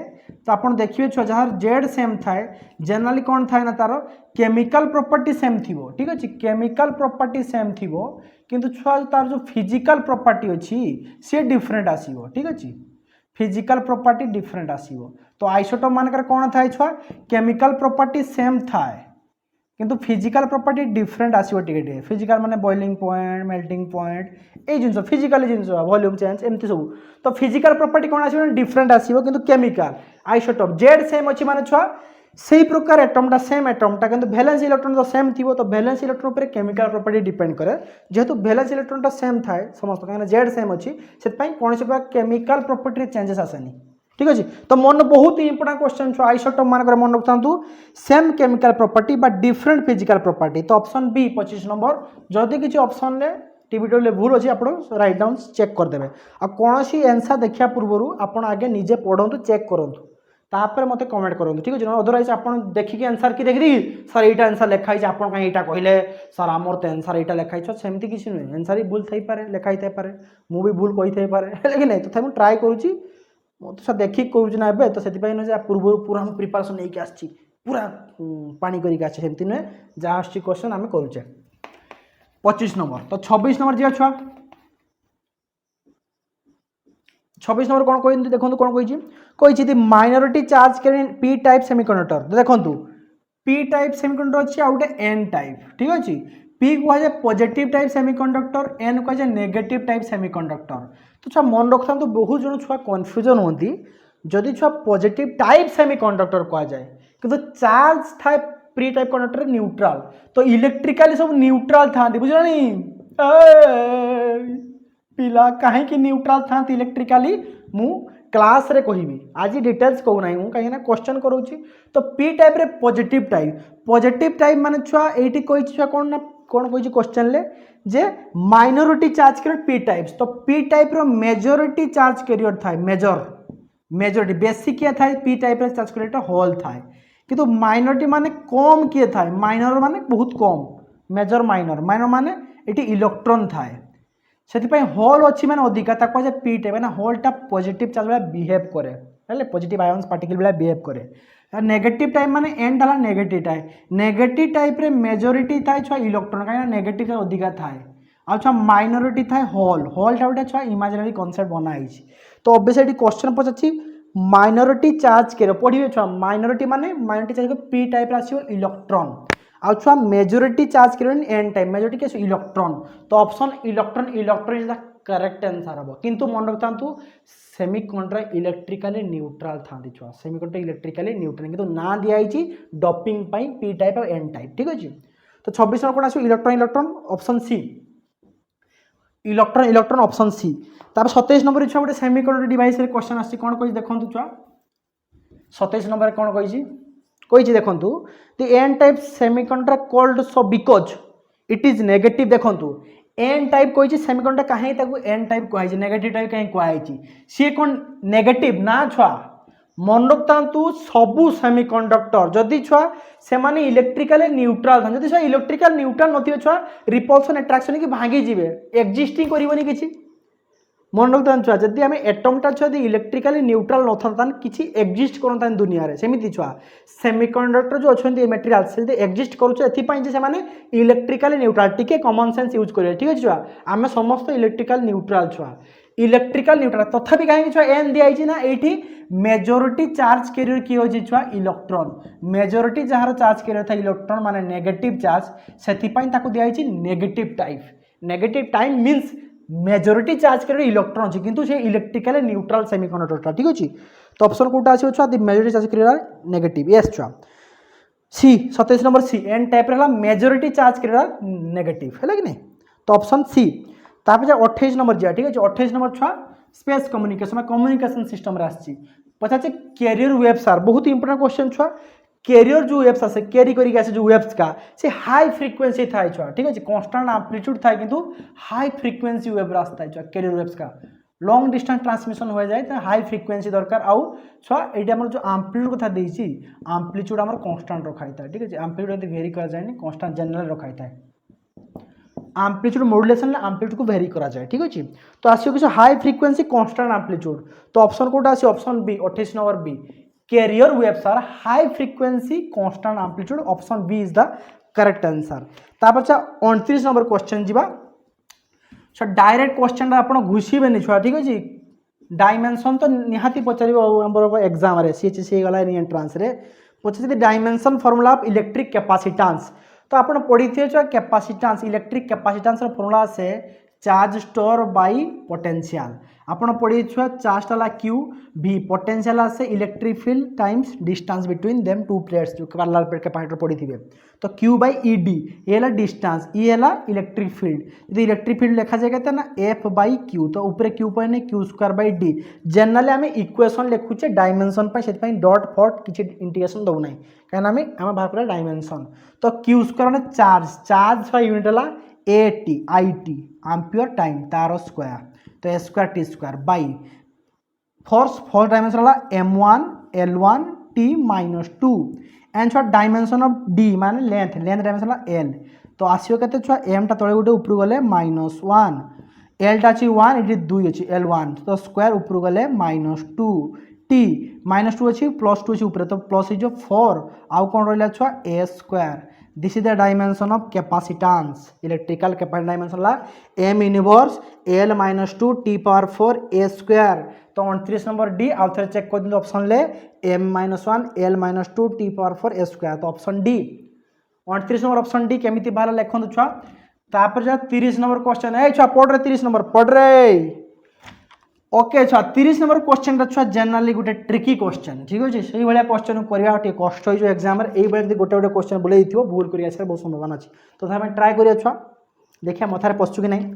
[SPEAKER 1] तो आपण देखिए छ जहार जेड सेम थाए जनरली कौन थाए ना तारो केमिकल प्रॉपर्टी सेम थिबो ठीक अछि केमिकल प्रॉपर्टी सेम थिबो किंतु छुआ तार जो फिजिकल प्रॉपर्टी अछि से डिफरेंट आसीबो ठीक अछि फिजिकल प्रॉपर्टी डिफरेंट आसीबो तो आइसोटोप मानकर कौन थाए छुआ केमिकल प्रॉपर्टी सेम थाए किंतु फिजिकल प्रॉपर्टी डिफरेंट आसीबो टिके फिजिकल माने boiling point melting point A jeans physical jeans volume change एमती सब तो फिजिकल प्रॉपर्टी कौन आसीबो डिफरेंट आसीबो किंतु केमिकल आइसोटोप जेड सेम अछि माने छुआ सेही प्रकार एटमटा सेम एटमटा किंतु वैलेंस इलेक्ट्रॉन तो सेम थिबो तो वैलेंस इलेक्ट्रॉन पर केमिकल प्रॉपर्टी डिपेंड करे जेहेतु वैलेंस इलेक्ट्रॉनटा सेम थाए समस्त काना जेड सेम अछि सेत पई कोनसे प्रकार केमिकल प्रॉपर्टी चेंजेस आसेनी ठीक अछि तो मन बहुत ही इंपोर्टेंट क्वेश्चन छ आइसोटोप मान कर मन रखतांतु same chemical property but different physical property तो ऑप्शन बी 25 नंबर जदी किछि ऑप्शन ले टीवीटो ले भूल अछि आपण राइट डाउन चेक कर देबे आ कोनोसी आंसर देखिया पूर्वरु आपण आगे निजे पढंतु चेक करंतु तापर मते कमेंट करंतु ठीक अछि अदरवाइज आपण देखि के आंसर की देखि सर एटा आंसर लिखाइ छ आपण काई एटा कहिले सर हमर त आंसर एटा लिखाइ छ सेमति किछि नै आंसर ही भूल थई पारे लिखाइ थई पारे मु भी भूल कहि थई पारे लेकिन नै तथा मु ट्राई करूची तो देखिक कहूँ ना ए तो से पूर्व पूरा हम प्रिपेरेसन नहीं आसी पूरा पानी करके नुहे जहाँ आस क्वेश्चन आम करुचे 25 नंबर तो 26 नंबर जी छुआ 26 नंबर कौन कही देखो कौन कही minority charge carrying P type semiconductor देखो पी टाइप सेमीकंडक्टर अच्छी आ गोटे एन टाइप ठीक अच्छे पी कहुए पॉजिटिव टाइप सेमीकंडक्टर, एन कहुए नेगेटिव टाइप सेमीकंडक्टर। तो छुआ मन रखता तो बहुत जन छुआ कन्फ्यूजन होती जदि छुआ पॉजिटिव टाइप सेमीकंडक्टर कहुए कि चार्ज थाए प्री टाइप कंडक्टर न्यूट्रल, तो इलेक्ट्रिकली सब न्यूट्रल था बुझे पिला कहीं न्यूट्रल था इलेक्ट्रिकली मु क्लास रे कहबी आज डिटेल्स कहूना हूँ कहीं क्वेश्चन करोची। तो पी टाइप रे पॉजिटिव टाइप माने छुआ एटी कही छुआ कौन ना कौन कही क्वेश्चन ले जे minority charge carrier P types. तो पी टाइप रो मेजॉरिटी चार्ज कैरियर थाए मेजॉरिटी बेसिक किए थाए पी टाइप रे चार्ज कैरियर होल थाए किंतु माइनॉरिटी माने कम किए थाए माइनर माने बहुत कम मेजर माइनर माने एटी इलेक्ट्रॉन थाए से होल अच्छी मैंने अधिका कहे पी टाइप ना होलटा पॉजिटिव चार्ज भाया बिहेव करे पॉजिटिव आयन्स पार्टिकल भाया बिहेव करे। नेगेटिव टाइप माने एंड डाला नेगेटिव टाइप रे मेजॉरिटी थाए छुआ इलेक्ट्रॉन कहीं नेगेटिव चार्ज अधिका थाए आ छुआ माइनॉरिटी थाए होलटा गोटे छुआ इमेजिनरी कॉन्सेप्ट बनाई। तो ऑब्वियसली क्वेश्चन पचार माइनॉरिटी चार्ज के पढ़े छुआ माइनॉरिटी चार्ज पी टाइप आसो इलेक्ट्रॉन आउ छुआ मेजॉरिटी चार्ज कर एन टाइप मेजॉरिटी के इलेक्ट्रॉन। तो option electron is the correct answer हम किंतु मन रखता सेमीकंडक्टर इलेक्ट्रिकली न्यूट्रल था छुआ सेमीकंडक्टर इलेक्ट्रिकली न्यूट्रल किंतु ना दिखाई डपिंग पी टाइप और एन टाइप ठीक अच्छे। तो 26 नंबर कौन आस electron option C electron option C. तार 27 नंबर छुआ गोटे सेमीकंडक्टर डिवाइस क्वेश्चन आसी कौन कही देखो छुआ 27 नंबर कौन कही देखु the N type semiconductor called so because it is negative देखु एन टाइप कही सेमीकंडक्टर कहीं एन टाइप कहुई नेगेटिव टाइप कहीं कहुई सी कौन नेगेटिव ना छुआ मन रखता सबू सेमीकंडक्टर जदि छुआ से माने इलेक्ट्रिकली न्यूट्रल था जदि छुआ इलेक्ट्रिकल न्यूट्रल नथिबे छुआ रिपल्सन अट्रैक्शन की भांगी जीवे एक्जिस्टिंग करबनी किछि मन रखता छुआ जदि आम एटमटा छुआ यदि इलेक्ट्रिकली न्यूट्रल न था किसी एक्जिस्ट करता दुनिया रे सेमिति छुआ सेमीकंडक्टर जो अच्छा मेटेरियल से एक्जिस्ट करें इलेक्ट्रिकली न्यूट्रल टिके कॉमन सेंस यूज करें ठीक है छुआ आम समस्त इलेक्ट्रिकल न्यूट्रल छुआ इलेक्ट्रिकल न्यूट्रल तथापि कहीं छुआ एन दिखाई ना ये मेजॉरिटी चार्ज कैरियर किए हो छुआ electron majority jar charge carrier था इलेक्ट्रॉन माने नेगेटिव चार्ज से दिखाई negative time means majority charge career electron अच्छी किंतु से इलेक्ट्रिकली न्यूट्रल सेमीकंडक्टर ठीक अच्छे। तो ऑप्शन कोटा आसी छुआ the majority charge career negative yes छुआ सी 27 नंबर सी एन टाइप रे मेजॉरिटी चार्ज कैरियर नेगेटिव है कि नहीं। तो ऑप्शन सी तापर 28 नंबर जा ठीक है 28 नंबर छुआ स्पेस कम्युनिकेशन सिस्टम रे आसी पचाचे कैरियर वेव्स आर बहुत इंपोर्टेंट क्वेश्चन छुआ कैरियर जो वेव्स आसे कैरी करके आसे जो वेव्स का से हाई फ्रीक्वेंसी था छुआ ठीक है कांस्टेंट एम्पलीट्यूड था किंतु हाई फ्रीक्वेंसी वेव रास्ता है छुआ कैरियर वेव्स का लॉन्ग डिस्टेंस ट्रांसमिशन हो जाए तो हाई फ्रीक्वेंसी दरकार आउ छुआ ये जो एम्पलीट्यूड कथा देछि एम्पलीट्यूड हमर कांस्टेंट रखा था ठीक है एम्पलीट्यूड यदि वेरी करा जाए कांस्टेंट जनरल रखा था एम्पलीट्यूड मॉड्यूलेशन एम्पलीट्यूड को वेरी करा जाए ठीक अच्छे। तो आसियो किसी हाई फ्रीक्वेंसी कांस्टेंट एम्पलीट्यूड तो ऑप्शन कोटा आसी option B 28 number B carrier waves are high frequency constant amplitude option B is the correct answer. तापर 29 नंबर क्वेश्चन जीवा डायरेक्ट क्वेश्चन आप घुसबे छुआ ठीक अच्छे डायमेंशन तो निहाती पचार एग्जाम रे सीएचएससी गला एंट्रांस रे पचार dimension formula of electric capacitance. तो आप पढ़ी थे छुआ कैपेसिटेंस इलेक्ट्रिक कैपेसिटेंस फॉर्मूला से चार्ज स्टोर बाय पोटेंशियल आपड़ पढ़ी छुआ चार्ज टाला क्यू भी पोटेंशियल आसे electric field times distance between them two plates जो पैरेलल प्लेट कैपेसिटर पढ़ी थे तो क्यू बाय ई डी ये है डिस्टेंस ये है इलेक्ट्रिक फील्ड यदि इलेक्ट्रिक फील्ड लिखा जाए ना एफ बाय क्यू तो ऊपर क्यू पड़े Q square by D generally आम इक्वेशन लिखुचे डायमेंशन से डट फट किसी इंटीग्रेशन दौना कहीं आम बाहर करा डायमेंशन। तो क्यू स्क्वायर चार्ज यूनिट है A T I T ampere time तार स्क्वायर तो A square T square by force dimension है m1 l1 t माइनस 2 एंड छुआ डायमेंशन ऑफ d माने लेंथ डायमेंशन है l तो आसियो केते छुआ m टा तळे गोटे ऊपर गले -1 l टा अछि 1 इट 2 अछि l1 तो स्क्वायर ऊपर गले -2 t -2 अछि +2 अछि ऊपर तो प्लस इज 4 आउ कोन रहला छुआ a square this is the dimension of capacitance electrical capacitance dimension ला m इनवर्स l - 2 t power 4 a square. तो 29 नंबर डी आउ थे चेक कर ऑप्शन ले m - 1 l - 2 t power 4 a square तो option D 29 number option D केमिति बाहर लिखନ୍ତୁ छुआ तापर जा 30 नंबर क्वेश्चन ए छुआ पढ़ रे 30 नंबर पढ़ रे ओके छुआ 30 नंबर क्वेश्चन रा छुआ जनरली गोटे ट्रिकी क्वेश्चन ठीक अछि सही भलिया क्वेश्चन करबा टे कष्ट होई जो एग्जाम रे एई बेले गोटे गोटे क्वेश्चन बोले दिथिबो भूल करी आसे बहुत संभावना अछि तो हम ट्राई करिया छुआ देखिया मथारे पछछु कि नहीं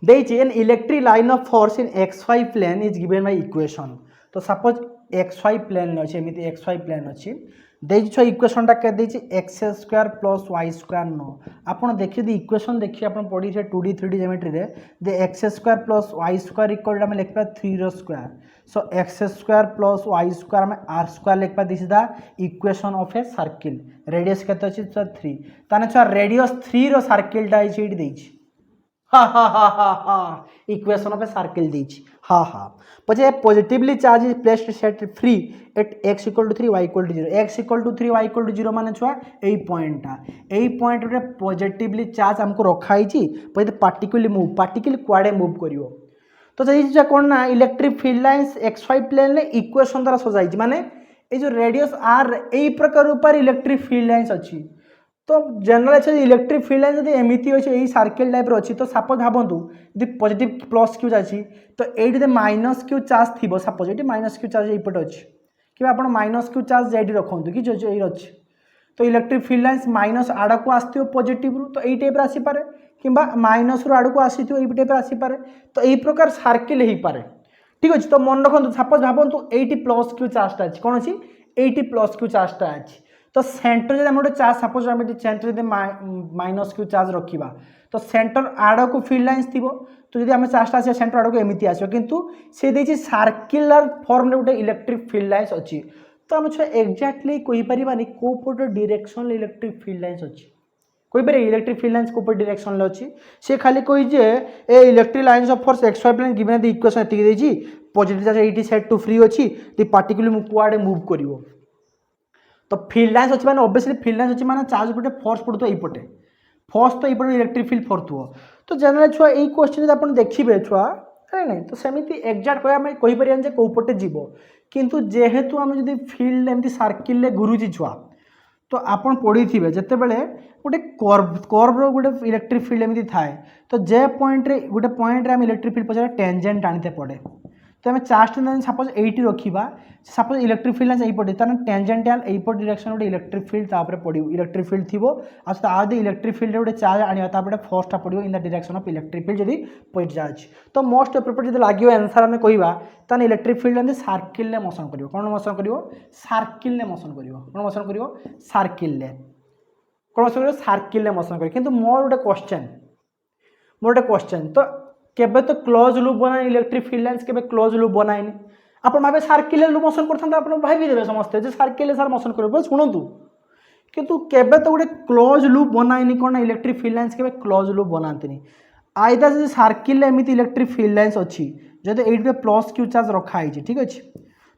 [SPEAKER 1] देइछि an electric line of force in xy plane is given by equation तो सपोज xy प्लेन अछि एमिति xy प्लेन अछि देइछि छ इक्वेशन टा के देइछि x² + y² नो आपण देखि दी इक्वेशन देखि आपण पढी छै 2D 3D ज्योमेट्री रे दे x² + y² इक्वल हम लिखबा 3 रो स्क्वायर सो x² + y² हम r² लिखबा this the equation of a circle radius केते अछि 3 ताने छ रेडियस 3 रो सर्किल टा इछि इट देइछि हा हा हा हा हा इक्वेशन ऑफ ए सर्किल देइछि हा हा पछे positively charge is placed set free at x = 3 y = 0 x = 3 y = 0 माने छुआ एई पॉइंट रे पॉजिटिवली चार्ज हमको रखाई छी पछे पार्टिकल कुआडे मूव करियो तो जई जे कोन ना electric field lines xy plane ले इक्वेशन द्वारा सजाई छी माने ए जो रेडियस r एई प्रकार ऊपर इलेक्ट्रिक फील्ड लाइंस अछि तो जनरल अच्छे इलेक्ट्रिक फील्ड लाइन जब एमती अच्छे यही सर्किल टाइप अच्छी तो सपोज भावतु यदि पॉजिटिव प्लस क्यू अच्छी तो ये माइनस क्यू चार्ज थी सपोज ये माइनस क्यू चार्ज यपटे अच्छी कि आप माइनस क्यू चार्ज ये रखुद कि अच्छी तो इलेक्ट्रिक फील्ड लाइन्स माइनस आड़ को आसो पॉजिटिव रू तो यही टाइप आसीपे कि माइनस रू आड़ को आसी टाइप आसीपे तो यही प्रकार सर्किल हो पारे ठीक अच्छे तो मन रखु सपोज भावतु ये प्लस क्यू चार्जटा अच्छी कौन अच्छी ये प्लस क्यू चार्जटा अच्छी तो सेंटर जब गोटे चार्ज सपोज आम सेंटर जब माइनस क्यू चार्ज रखा तो सेंटर आड़ को फील्ड लाइन्स थी तो जब आम चार्जटा आस सेंटर आड़ को एमती आसो कितु से देखिए सर्कुलर फॉर्म गोटे इलेक्ट्रिक फील्ड लाइन्स अच्छी तो आम छुआ एक्जाक्टली कहीपरानी कौ पट डायरेक्शन इलेक्ट्रिक फील्ड लाइन्स अच्छी कहीपर इलेक्ट्रिक फील्ड लाइन्स कौ डायरेक्शन अच्छी सी खाली कही जे a electric lines of force xy plane given the equation एतिकी देछि positive charge at set to free अच्छी दी पार्टिकल कुआडे मूव करिवो तो फील्ड लाइन्स अच्छी मैंने ऑब्वियसली फील्ड लाइन्स अच्छी मैंने चार्ज पटे फोर्स पड़ो यपटे फोर्स तो यपटे इलेक्ट्रिक फील्ड पड़ो तो जनरल छुआ यही क्वेश्चन आप देखिए छुआ है नहीं तो सेमती एक्जाक्ट कहीपर कौपटे जीव किंतु जेहेतु आम जब फील्ड एमती सर्किल घुरुची छुआ तो आपन पढ़ी थे जिते बड़े गोटे कर्व गोटे इलेक्ट्रिक फील्ड एमती थाए तो जे पॉइंट रे गोटे पॉइंट रे आम इलेक्ट्रिक फील्ड पचार टेंजेंट आनीते पड़े तो आम चार्ज सपोज एटी रखा सपोज इलेक्ट्रिक फील्ड लाइन्स यपटे तार टेंजेंटाल यपट डायरेक्शन गोटे इलेक्ट्रिक फील्ड तापर पड़ो इलेक्ट्रिक फील्ड थी आदि इलेक्ट्रिक फील्ड गोटे चार्ज आने फोर्सटा पड़ो in the direction of electric field जब पॉइंट चार्ज तो मोस्ट एप्रोप्रिएट जब लगे आंसर आम कहवा इलेक्ट्रिक फील्ड एमती सर्किल मोशन कर कौन मोशन कर सर्किल मोशन कर कौन मोशन कर सर्किल कौन मोशन कर सर्किल मोशन कर किंतु मोर गोटे क्वेश्चन तो केबे तो क्लोज लूप बनाए इलेक्ट्रिक फील्ड लाइन्स केबे क्लोज लूप बनाएनि आप भावे सर्किल लूप मोशन करते आप भाई समस्ते सर्किल सार मोशन कर शुणु किंतु केबे तो गोटे क्लोज लूप बनाएनि कौन इलेक्ट्रिक फील्ड लाइन्स केबे क्लोज लूप बनाते आइदर जब सर्किल एमती इलेक्ट्रिक फील्ड लाइन्स अच्छी जब ये प्लस क्यू चार्ज रखाई ठीक अच्छे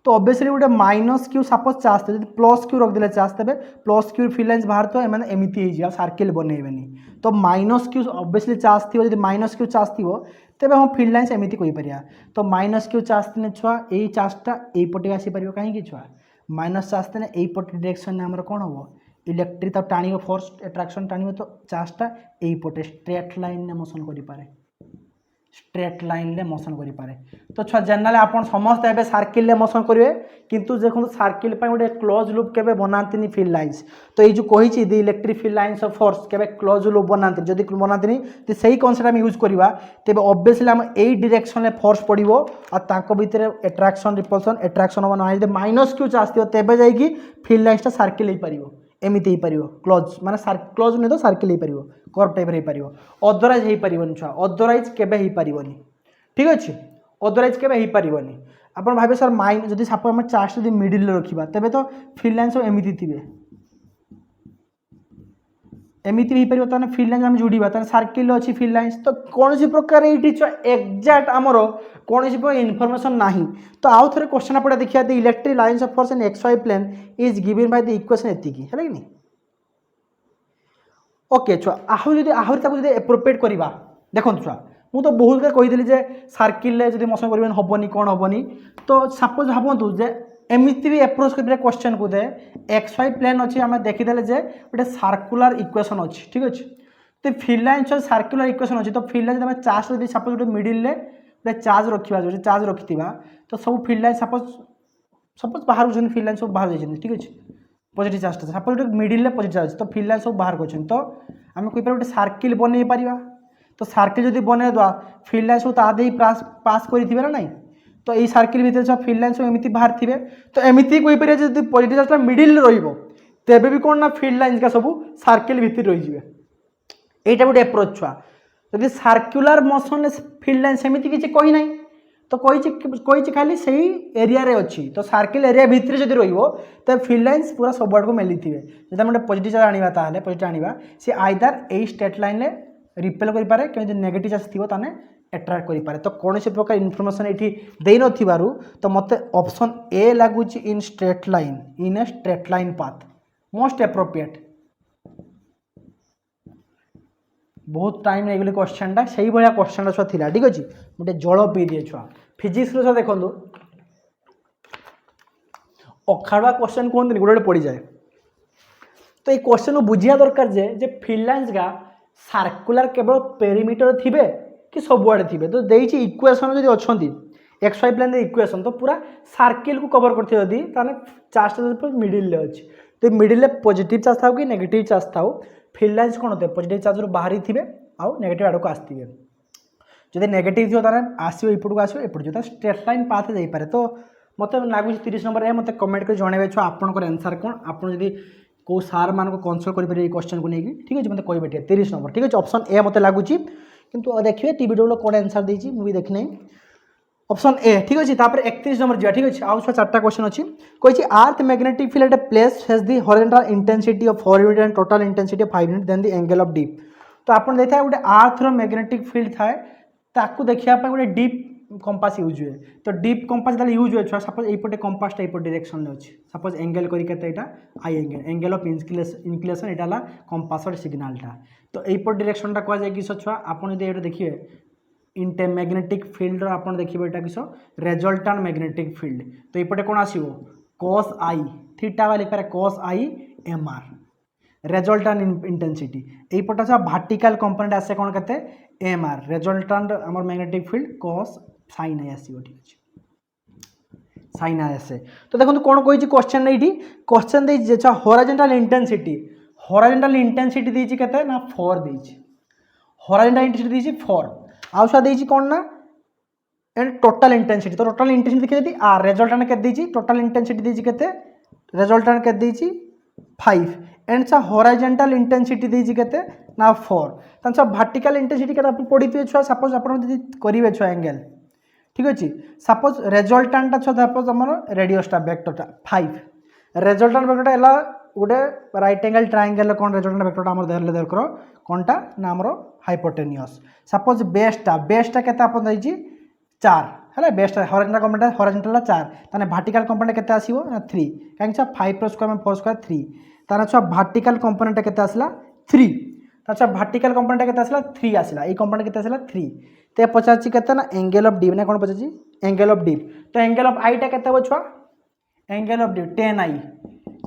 [SPEAKER 1] तो ऑब्वियसली गोटे माइनस क्यू सपोज चार्ज थे प्लस क्यू रखदे चार्ज तेज प्लस क्यू फील्ड लाइन्स बाहर तो एम एमती सर्किल बनइबेनि तो माइनस क्यू ऑब्वियसली चार्ज थी जब माइनस क्यू चार्ज थी तेज हम फील्ड लाइन्स एमती कहीपर तो माइनस क्यू चार्ज थे छुआ यही चार्जटा यपटे आसीपर कहीं छुआ माइनस चार्ज थे यपटे डायरेक्शन आमर कौन हम इलेक्ट्रिक टाणी फोर्स एट्राक्शन टाणी तो चार्जटा यपटे स्ट्रेट लाइन मोशन करें स्ट्रेट लाइन मोशन करें तो छुआ जनरल आप समस्त ए सर्किल मोशन करेंगे किंतु देखो सर्किल गोटे क्लोज लूप के बनाती फील्ड लाइन्स तो ये जो कही the electric field lines of force के क्लोज लूप बनाते जदि बनाते तो सही कनसेप्ट आम यूज करवा तेज ऑब्वियसली आम यही डायरेक्शन में फोर्स पड़ो और भितर एट्राक्शन एट्राक्शन हम माइनस क्यू चार्ज थी तेज जाकि फील्ड लाइन्सटा सर्किल हो पार एमती हो पार क्लोज माने क्लोज नुहे तो सर्किल हो पार कर्व टाइप हो पार अदरवाइज हो पारन छुआ अदरवाइज केबे हो पारनी ठीक अच्छे अदरवाइज केबे हो पारनी आप भावे सर माइन जब सपोज आम चार्ज जब मिडिल रखा तेज तो फील्ड लाइन सब एमती थे एमती हो पार फील्ड लाइन आम जोड़ा सर्किल अच्छी फील्ड लाइन्स तो कौन सी प्रकार ये एक्जाक्ट आमर कौन सी प्रकार इनफर्मेशन ना तो आउ थे क्वेश्चन आप देखिए the electric lines of force in xy plane is given by the equation एतिकी है कि नहीं ओके छुआ आहरी एप्रोप्रिएट करवा देखो छुआ मुझे बहुत कहीदी जे सर्किल जब मोशन कर हेनी कौन हेनी तो सपोज भावतु जे एमती भी एप्रोच कर क्वेश्चन को दे एक्स वाई प्लेन अच्छी आम देखीदे जे गोटे सर्कुलर इक्वेशन अच्छी ठीक अच्छे तो फिल्ड लाइन सर्कुलर इक्वेशन अच्छी तो फिल्ड लाइन तुम चार्ज जब सपोज गोटे मिडिल गोटे चार्ज रखा जो चार्ज रखी तो सब फिल्ड लाइन सपोज सपोज बाहर फिल्ड लाइन सब बाहर जाइए ठीक अच्छे पॉजिटिव चार्ज सपोज गोटे मिडिल पॉजिटिव चार्ज तो फिल्ड लाइन सब बाहर कर तो आम कहीपर गोटे सर्किल बनई पार तो सर्किल जब बनईदा फिल्ड लाइन सब तादे पास करेंगे ना नहीं तो ये सर्किल भितर सब फिल्ड लाइन सब एमती बाहर थे तो एमती कहीपर जब पॉजिटिव चार्जटा मिडिल रेबे भी कौन ना फिल्ड लाइन का सब सर्किल भितर रही यहाँ गोटे एप्रोच छुआ जब सर्कुलर मोशन फिल्ड लाइन सेमती किसी कही ना तो कही खाली से एरिया रे अच्छी तो सर्किल एरिया भितर जब रो फिल्ड लाइन्स पूरा सब आड़ को मेली थे जब हम गोटे पॉजिटिव चार्ज आने पॉजिटिव आने सी आइदर यही स्ट्रेट लाइन में रिपेल करें कि नेगेटिव चार्ज थी ताने एट्राक्ट करें तो कौन से प्रकार इनफर्मेशन ये दे नथिबारु तो मत ऑप्शन ए लगुच in a straight line path most appropriate बहुत टाइम नहीं क्वेश्चन टा से भाया क्वेश्चन छुआ थी ठीक अच्छे गोटे जल पी दिए छुआ फिजिक्स छुआ देखो अखाड़ुआ क्वेश्चन कहते गोटे पड़ जाए तो ये क्वेश्चन को बुझिया दरकार जे फिल्ड लाइन्स का सर्कुलर केवल पेरीमीटर थे कि सबुआड़े थे तो देखिए इक्वेशन जो अच्छा एक्स वाई प्लेन इक्वेशन तो पूरा सर्किल को कवर करते चार्ज मिडिल अच्छे तो मिडिल पॉजिटिव चार्ज था कि नेगेटिव चार्ज था फिल्ड लाइन्स कौन होते पॉजिटिव चार्ज बाहरी थे आउ नेगेटिव आड़ को आसवे जब नेगेटिव थी आसो एपटू आसो एपट जो स्ट्रेट लाइन पाथ जापे तो मत लगुच 30 नंबर मत कमेंट कर जनइबे छुआ आपंकर आंसर कौन आप कौ सार मान को कनसल्ट करेंगे क्वेश्चन को लेकिन ठीक है मतलब कहे 30 नंबर ठीक है ऑप्शन ए मत लगुच किंतु देखिए टीवी डब्ल्यू कौन आंसर देती मुझे देखना ऑप्शन ए ठीक अच्छे 31 नंबर जा ठीक अच्छे आउ छुआ 4टा क्वेश्चन अच्छी कही earth magnetic field at a place has the horizontal intensity of 4 unit and total intensity of 5 unit then the angle of dip तो आपन देखा गोटे अर्थ रो मैग्नेटिक फील्ड थाए ताकू देखिया गोटे डीप कंपास यूज हुए तो डीप कंपास यूज हुए छुआ सपोज यपटे कंपासटा यपट डायरेक्शन में अच्छे सपोज एंगल करके आई एंगल ऑफ इंक्लिनेशन यहाँ कंपासर सिग्नालटा तो यपट डायरेक्शनटा कह जाए किस छुआ आपड़ जो देखिए इंटे मैग्नेटिक फील्ड आप देखिए यहाँ किस रेजल्टांट मैग्नेटिक फील्ड तो यपटे कौन आसो कॉस आई थीटा वाले लिखा कॉस आई एम आर रेजल्टांट इंटेंसिटी यपटे सब भार्टिकल कंपोनेंट आसे कौन के एम आर रेजल्टांट आम मैग्नेटिक फील्ड कॉस साइन आई आसो ठीक अच्छे साइन आई आसे तो देखो कौन कही क्वेश्चन ये क्वेश्चन दे हॉरिजॉन्टल इंटेंसिटी देती के ना 4 देती हॉरिजॉन्टल इंटेंसिटी देती 4 आउ छुआ देती कौन ना एंड टोटल इंटेंसिटी तो टोटल इंटेंसिटी देखिए दी आर रेजल्टांट के देती टोटल इंटेंसिटी देती के रेजल्टांट के देती 5 एंड सा हॉरिजॉन्टल इंटेंसिटी देती के ना 4 तन सब वर्टिकल इंटेंसिटी के पढ़ी थे छुआ सपोज आप करेंगे छुआ एंगल ठीक अच्छे सपोज रेजल्टांटा छुआ सपोज आम रेडियसटा वेक्टरटा 5 रेजल्टांट वेक्टरटा है गोटे राइट एंगल ट्रायंगल कौन रेजल्टांट वेक्टरटा आम देख कौनटा ना आम हाइपोटेनियस सपोज बेसटा के 4 है बेस्ट हॉरिजॉन्टल कंपोनेंट हॉरिजॉन्टल 4 ताने वर्टिकल कंपोनेंट केते आसीबो ना 3 कहीं 5 + स्क्वायर में 4 स्क्वायर 3 ताने छुआ वर्टिकल कंपोनेंट केते आसला 3 अच्छा वर्टिकल कंपोनेंट केते आसला 3 आसला ए कंपोनेंट केते आसला 3 ते पचाची केते ना एंगल ऑफ डी ना कोन पचाची एंगल ऑफ डी तो एंगल ऑफ आई टा केते हो छुआ एंगल ऑफ डी 10 आई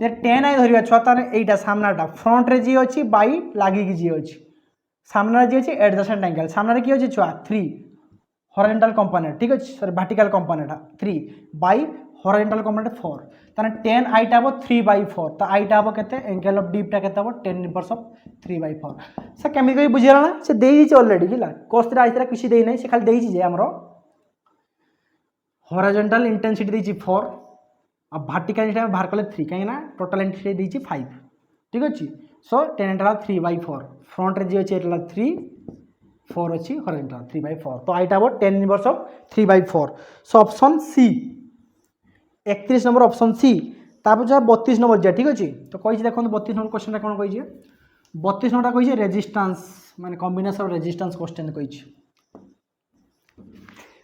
[SPEAKER 1] जे 10 आई धरिया छुआ ताने एटा सामनाटा फ्रंट रे जी अछि बाई लागी की जी अछि सामना जी अछि एडजसेंट एंगल सामना रे की अछि छुआ 3 हॉरिजॉन्टल कंपोनेंट ठीक अछि sorry vertical component 3 by horizontal component 4 ताने 10 आई टा 3/4 तो आई टा केते एंगल ऑफ डीप टा केते 10 इनवर्स ऑफ 3/4 से केमी कोई बुझिरा ना से देई छी ऑलरेडी हिला कोस्त्रा आइतरा किछि देई नै से खाली देई छी जे हमरो हॉरिजॉन्टल इंटेंसिटी देई छी 4 अब वर्टिकल इंटेंसिटी बाहर कले 3 काहे ना टोटल इंटेंसिटी देई छी 5 ठीक अछि सो 10 एटा 3/4 फ्रंट रे जे अछि एटा 3 4 अच्छी हॉरिजॉन्टल 3/4 तो आईटा 10 inverse of 3/4 so option C 31 number option C तापर जो 32 नंबर जा ठीक अच्छे तो कही देखो 32 नंबर क्वेश्चन कौन कही 32 नंबर कही रेजिस्टेंस माने कॉम्बिनेशन ऑफ रेजिस्टेंस क्वेश्चन कही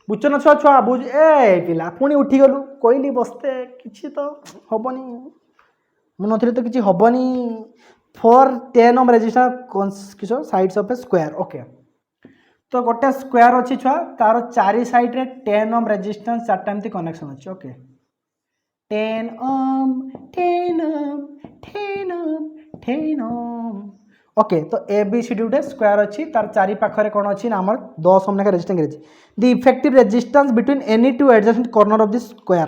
[SPEAKER 1] बुझ न छुआ छुआ बुझ ए पिला पुणी उठी गलु कहली बसते किसी तो हबनी मु नथले तो किसी हबनी फॉर 10 ओम रेजिस्टेंस किसो sides of A square okay तो गोटे स्क्वायर अच्छी छुआ तार 4 साइड रे 10 ओम रेजिस्टेंस 4टा एमती कनेक्शन अच्छे ओके 10 ओम 10 ओम 10 ओम 10 ओम। ओके तो ए बी सी डी गोटे स्क्वायर अच्छी तार चारि पाखरे कौन अच्छी ना आम 10 ओम लेखा रेजिस्टेंस अछि। The effective resistance between any two adjacent corner of the square.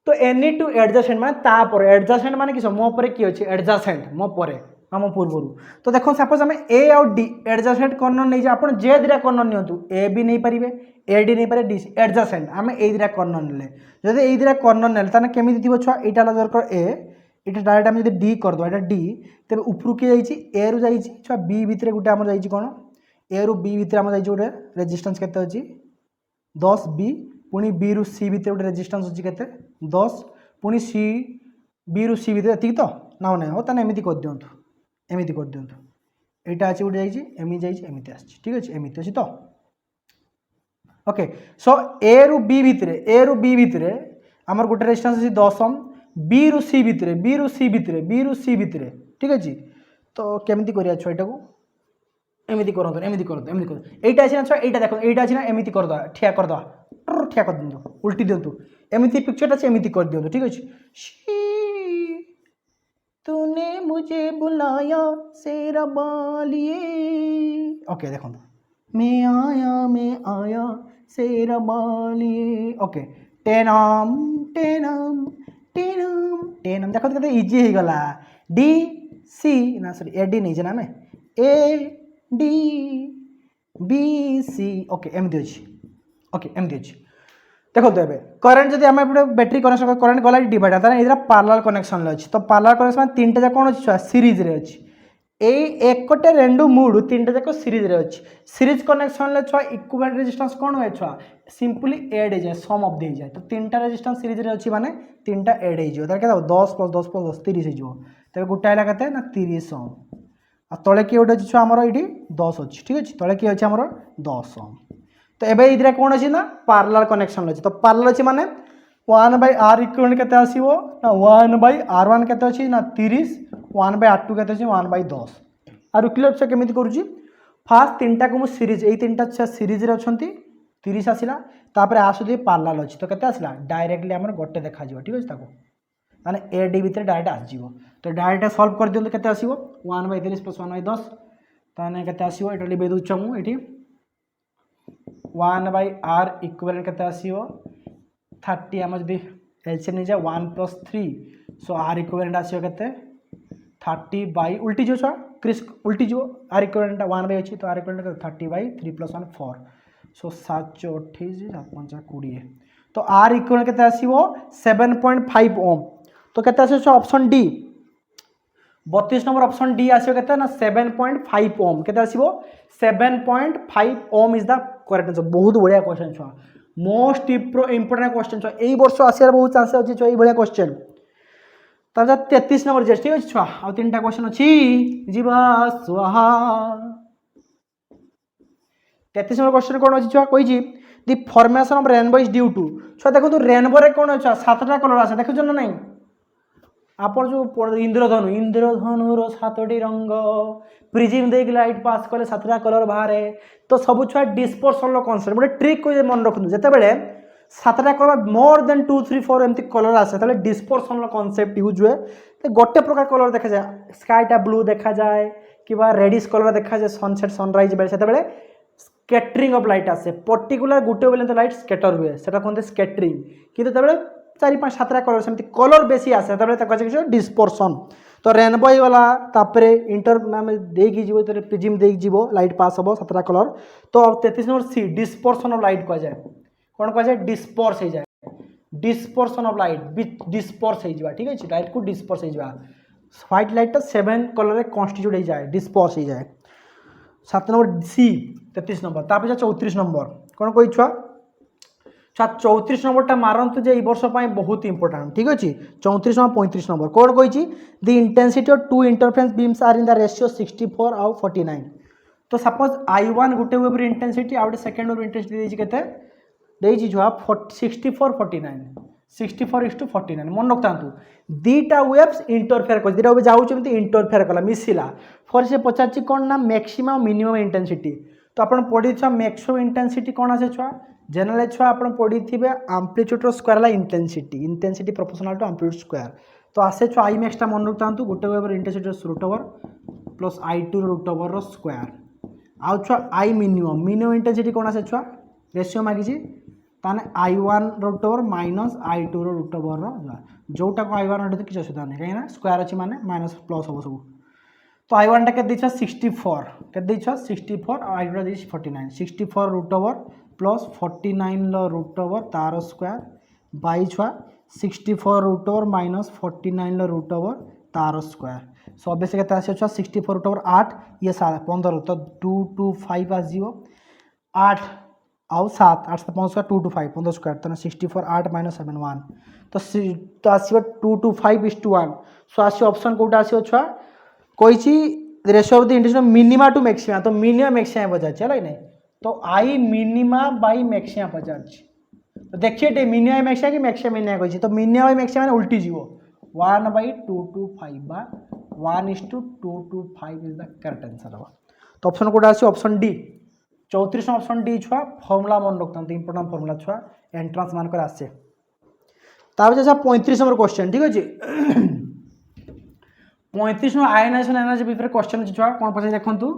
[SPEAKER 1] तो एनी टू एडजेसेंट माने तापर एडजेसेंट माने किस मो परे की अछि एडजेसेंट मो परे हम पूर्वरु। तो देखो सपोज आम ए आउ डी एडजेसेंट कॉर्नर नहीं आपण जे दिरा कॉर्नर नियंतु ए बी नहीं पारिबे ए डी नहीं पारे डी सी एडजेसेंट आम ए दिरा कॉर्नर नेले जदि ए दिरा कॉर्नर नेले ताने केमिति दिबो छुआ एटा दरकार ए इटा डायरेक्ट आम जदि डी कर दो एटा डी तबे ऊपर के जाईची ए रु जाईची छुआ बी भितरे गुटे आम जाईची कोन ए रु बी भितरे आम जाईची गुटे रेजिस्टेंस केते अछि 10 बी पुणी बी रु सी भितर गोटे रेजिस्टेंस अच्छी केते 10 पुणी सी बी रु सी भितर एतिक तो ना ना हो ताने एमिति कर दियंतु एमिति कर दियंतु एटा अछि गोटे जाईची एमि जाईची एमिति आछि ठीक अछि एमिति अछि तो ओके सो ए रु बी भितरे हमर गोटे रेजिस्टेंस अछि 10 ओम बी रु सी भितरे ठीक अछि तो केमिति करिया छ एटा को एमिति करंतो एमिति करंतो एमिति कर एटा अछि ना छ एटा देखो एटा अछि ना एमिति कर दो ठिया कर दो ठिया कर दिंतु उल्टी दिंतु एमिति पिक्चर अछि एमिति कर दिंतु ठीक अछि तूने मुझे बुलाया शेरा बालिए ओके देखो मैं आया शेरा बालिए ओके 10 ओम 10 ओम 10 ओम 10 ओम देखो केते इजी हे गला डी सी ना सॉरी ए डी नहीं जना में A D B C okay एमती अच्छी ओके एमती अच्छी देखो तो ये करेन्ट जब आम बैटेरी कनेक्शन करेन्ट गला डिवाइड तार ये पार्लर कनेक्शन अच्छी तो पार्लर कनेक्शन तीन टा कौन अच्छी छुआ सीरीज रे अच्छी एकटे रेंडु मूड तीन टा जाक सीरीज रे अच्छी सीरीज कनेक्शन छुआ इक्विवेलेंट रेजिस्टेंस कौन हुए छुआ सिंपली एड हो जाए सम ऑफ दे जाए तो तीन टा रेजिस्टेंस सीरीज रे अच्छी माने तीन टा एड हो जाए 10 + 10 + 10 30 हो तबे गोटाए ला केते ना 30 ओम आ तले किए गोटे छुआ आमर ये 10 अच्छी ठीक अच्छे तले किए अच्छे आमर 10 ओम तो एबे इधर कौन अच्छी ना पार्लर कनेक्शन अच्छी तो पार्लर अच्छी माने 1/r इक्विवेलेंट केते आसीबो ना 1/r1 केते अच्छी ना 30 1/r2 केते अच्छी 1/10 आरु क्लियर छ केमिति करूची फास्ट तीनटा को मु सीरीज ए तीनटा छ सीरीज रे अछंती 30 आसिला तापर आसुदी पार्लर अच्छी तो केते आसिला डायरेक्टली हमर गोटे देखा जिवो ठीक अछि ताको माने ए डी भितर डायरेक्ट आस जिवो तो डायरेक्ट सॉल्व कर दियंतु केते आसीबो 1/30 + 1/10 ताने केते आसीबो एटा लिबे दउछ मु एठी 1/r इक्विवेलेंट केते आसीबो 30 हम जदी एलसीएम नै जा 1 + 3 सो r इक्विवेलेंट आसीबो केते 30 उल्टी जो छ क्रिस उल्टी जो r इक्विवेलेंट 1 अछि तो r इक्विवेलेंट 30/3 + 1 4 सो 7 × 28 7 × 20 तो r इक्विवेलेंट केते आसीबो 7.5 ओम तो केते आसीबो option D 32 number option D आसीबो केते ना 7.5 ओम केते आसीबो 7.5 ohm is the correct answer बहुत बढ़िया क्वेश्चन छ मोस्ट इंपोर्टेंट क्वेश्चन छ एई वर्ष आसियार बहुत चांस अछि छ एई बढ़िया क्वेश्चन ताजा 33 नंबर जे ठीक अछि छ आ तीनटा क्वेश्चन अछि जीवा स्वाहा 33 नंबर क्वेश्चन कोन अछि छ कोइ जी the formation of rainbow is due to छ देखो तो रेनबो रे कोन छ सातटा कलर आसे देखो न नहीं आपण जो इंद्रधनु रो सातटी रंग प्रिज्म देक लाइट पास कले सातटा कलर बाहर तो सब छुआ डिस्पर्सन लो कांसेप्ट गोटे ट्रिक को मन रखु जते बेले सातटा कलर मोर देन 2 3 4 एमती कलर आसे तले डिस्पर्सन लो कांसेप्ट यूज हुए तो गोटे प्रकार कलर देखा जाए स्काईटा ब्लू देखा जाए किबा रेडिश कलर देखा जाए सनसेट सनराइज बेले सेते बेले स्कैटरिंग ऑफ लाइट आसे पर्टिकुलर गुटे बेले तो लाइट स्कैटर हुए सेटा कोनते स्कैटरिंग किंतु तबे 4-5 7टा कलर सेमती कलर बेसी आसे तबे तक कहै डिस्पर्सन तो रेनबो ही वाला तापरे इंटर में देगी जीवो तो प्रिज्म देगी जीवो लाइट पास हबो 17 कलर तो 33 number C dispersion of light कह जाए कोन कह जाए डिस्पर्स हो जाए डिस्पर्सन ऑफ लाइट डिस्पर्स हो जाए ठीक है लाइट को डिस्पर्स हो जाए व्हाइट लाइट 7 कलर रे कॉन्स्टिट्यूट हो जाए डिस्पर्स हो जाए 7 नंबर सी 33 नंबर तापर 34 नंबर कोन कोइ छुआ 34 नंबर मारंतु जे वर्ष बहुत इंपोर्टेंट ठीक अच्छे 34 नंबर 35 नंबर कौन कही the intensity of two interference beams are in the ratio 64 आउ 49 तो सपोज I1 गोटे वेव इंटेंसिटी आउ सेकेंड वेव इंटेंसिटी देछि केते देछि जो 64 49 64:49 मन रखतांतु दीटा वेव्स इंटरफेयर कर दीटा वेव जाउछ एमती इंटरफेयर कला मिसिला फॉर से पचाची कोन ना मैक्सिमम मिनिमम इंटेंसिटी तो आपण पढ़ी छुआ मैक्सिमम इंटेंसिटी कौन आसे छुआ जनरल छुआ आपण पढ़ी थे amplitude square intensity proportional to amplitude square तो आसे छुआ आई मैक्सटा मन रखता गोटे over intensity root over plus I2 root over square आउ छुआ आई मिनिमम इंटेंसिटी कौन आसे छुआ रेशियो मागिছি ताने I1 root over minus I2 root over जोटा को I1 हटे किसी असुविधा नहीं कहीं स्क्वायर अच्छी माने माइनस प्लस हम सब तो I1 टा के 64 के 64 I2 टा 49 64 root over plus 49 root over तार स्क्वायर बाई छुआ 64 root over minus 49 root over तार स्क्वायर सो ऑब्वियसली केते आसी छुआ 64 रूट ओवर 8 ये 15 तो 225 आसीबो 8 आउ 7 8 से 5 स्क्वायर 225 15 स्क्वायर तो 64 8 माइनस 7 1 तो आसीबो 225:1 सो आसी ऑप्शन कोटा आसी छुआ कोई ratio of the intensity minima to maxima तो मिनिमा मैक्सिमा पचार चलो नहीं तो आई मिनिमा बाई मैक्सिमा पचार तो देखिए मिनिमा मैक्सिमा कि मैक्सिमा मिनिमा कही तो मिनिमा बाई मैक्सिमा उल्टी जीव 1/225 बा 1:225 इज द करेक्ट आंसर हम तो ऑप्शन कोटा आसी ऑप्शन डी 34 ऑप्शन डी छुआ फॉर्मूला मन रखता इंपोर्टेंट फॉर्मूला छुआ एंट्रांस मान कर आसे तापर जैसा 35 नंबर क्वेश्चन ठीक अच्छे 35 आयनाइजेशन एनर्जी विषय क्वेश्चन अच्छे छुआ कौन पचार देखु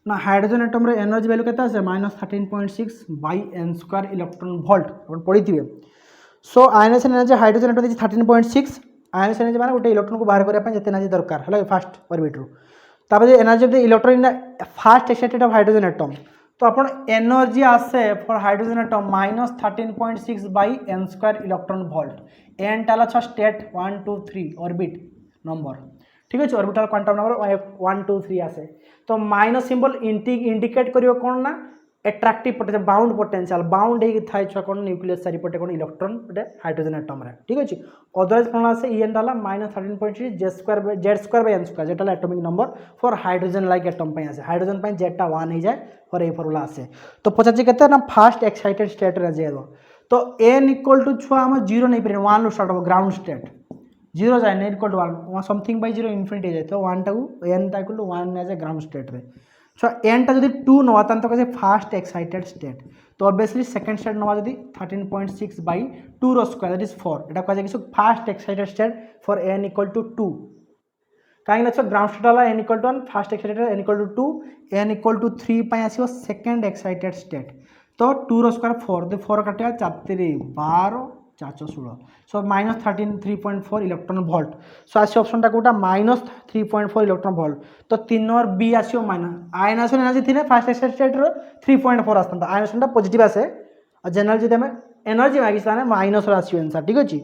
[SPEAKER 1] ना हाइड्रोजन एटम रे एनर्जी वैल्यू केते आसे -13.6 by n square electron volt अपन पढ़ी थे so ionization energy hydrogen atom 13.6 ionization energy माने गोटे इलेक्ट्रॉन को बाहर करबा पय जते एनर्जी दरकार हला फास्ट ऑर्बिट रो तापर energy of the electron in fast excited of hydrogen atom तो अपन एनर्जी आसे for hydrogen atom -13.6 by n square electron volt n टाला छ स्टेट 1 2 3 ऑर्बिट नंबर ठीक है ऑर्बिटल क्वांटम नंबर 1 2 3 आसे तो माइनस सिंबल इंडिकेट करियो कोन ना attractive potential bound potential bound हे थाय छ कोन न्यूक्लियस चारिपटे कोन इलेक्ट्रॉन पटे हाइड्रोजन एटम रे ठीक अछि अदरवाइज कोन आसे en डाला -13.6 z² n square zeta atomic number for hydrogen like atom पय आसे हाइड्रोजन पय जेटा 1 हे जाय फॉर ए फॉर्मूला आसे तो पचाची केते ना फास्ट एक्साइटेड स्टेट रे जेदो तो n इक्वल टू छुआ हम 0 नहीं पे 1 लो स्टार्ट हो ग्राउंड स्टेट 0 जाए न equal to 1 something by 0 infinity जाए तो 1 टाकू n टा equal to 1 as a ground state रे सो n टा जदी 2 नवा तान तो कसे फास्ट एक्साइटेड स्टेट तो ऑब्वियसली सेकंड स्टेट नवा जदी 13.6 बाय 2 रो स्क्वायर दैट इज 4 एटा कहे कि first excited state for n equal to 2 काहे ना ग्राउंड स्टेट वाला n equal to 1 first excited n equal to 2 n equal to 3 पय आसीबो सेकंड एक्साइटेड स्टेट तो 2 रो स्क्वायर 4 दे 4 काटिया 4 3 12 416 सो -3.4 इलेक्ट्रॉन वोल्ट सो आसी ऑप्शन टा कोटा -3.4 इलेक्ट्रॉन वोल्ट तो 3 और बी आसीओ माइनस आयनाइजेशन एनर्जी थिने फास्ट एक्साइटेड स्टेट रो 3.4 आस्तंता आयनाइजेशन टा पॉजिटिव आसे और जनरल जदि हम एनर्जी मागिस ताने माइनस रो आसीओ आंसर ठीक अछि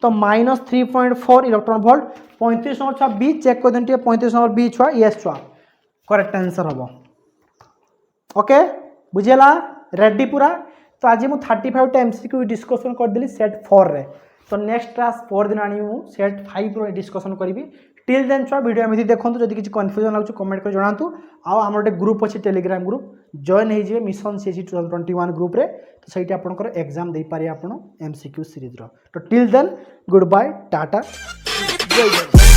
[SPEAKER 1] तो -3.4 इलेक्ट्रॉन वोल्ट 35 नंबर छुआ बी चेक कर देंटिए 35 नंबर बी छुआ यस छुआ करेक्ट आंसर हबो ओके बुझेला रेडी पूरा तो आज मुझे 35 टा एमसीक्यू डिस्कसन करदेली सेट 4 रे तो नेक्स्ट क्लास 4 दिन आनी मु सेट 5 रो डिस्कसन करी टिल देन छुआ वीडियो एमती देखो जदि किसी कन्फ्यूजन लागु कमेंट कर जणातु आ हमर गोटे ग्रुप अच्छे टेलीग्राम ग्रुप जॉइन हो जाए मिशन सीएससी 2021 ग्रुप रे तो सही आपंकर एग्जाम दे पारे आपण एमसीक्यू सीरीज रो तो till then good bye tata जय जय।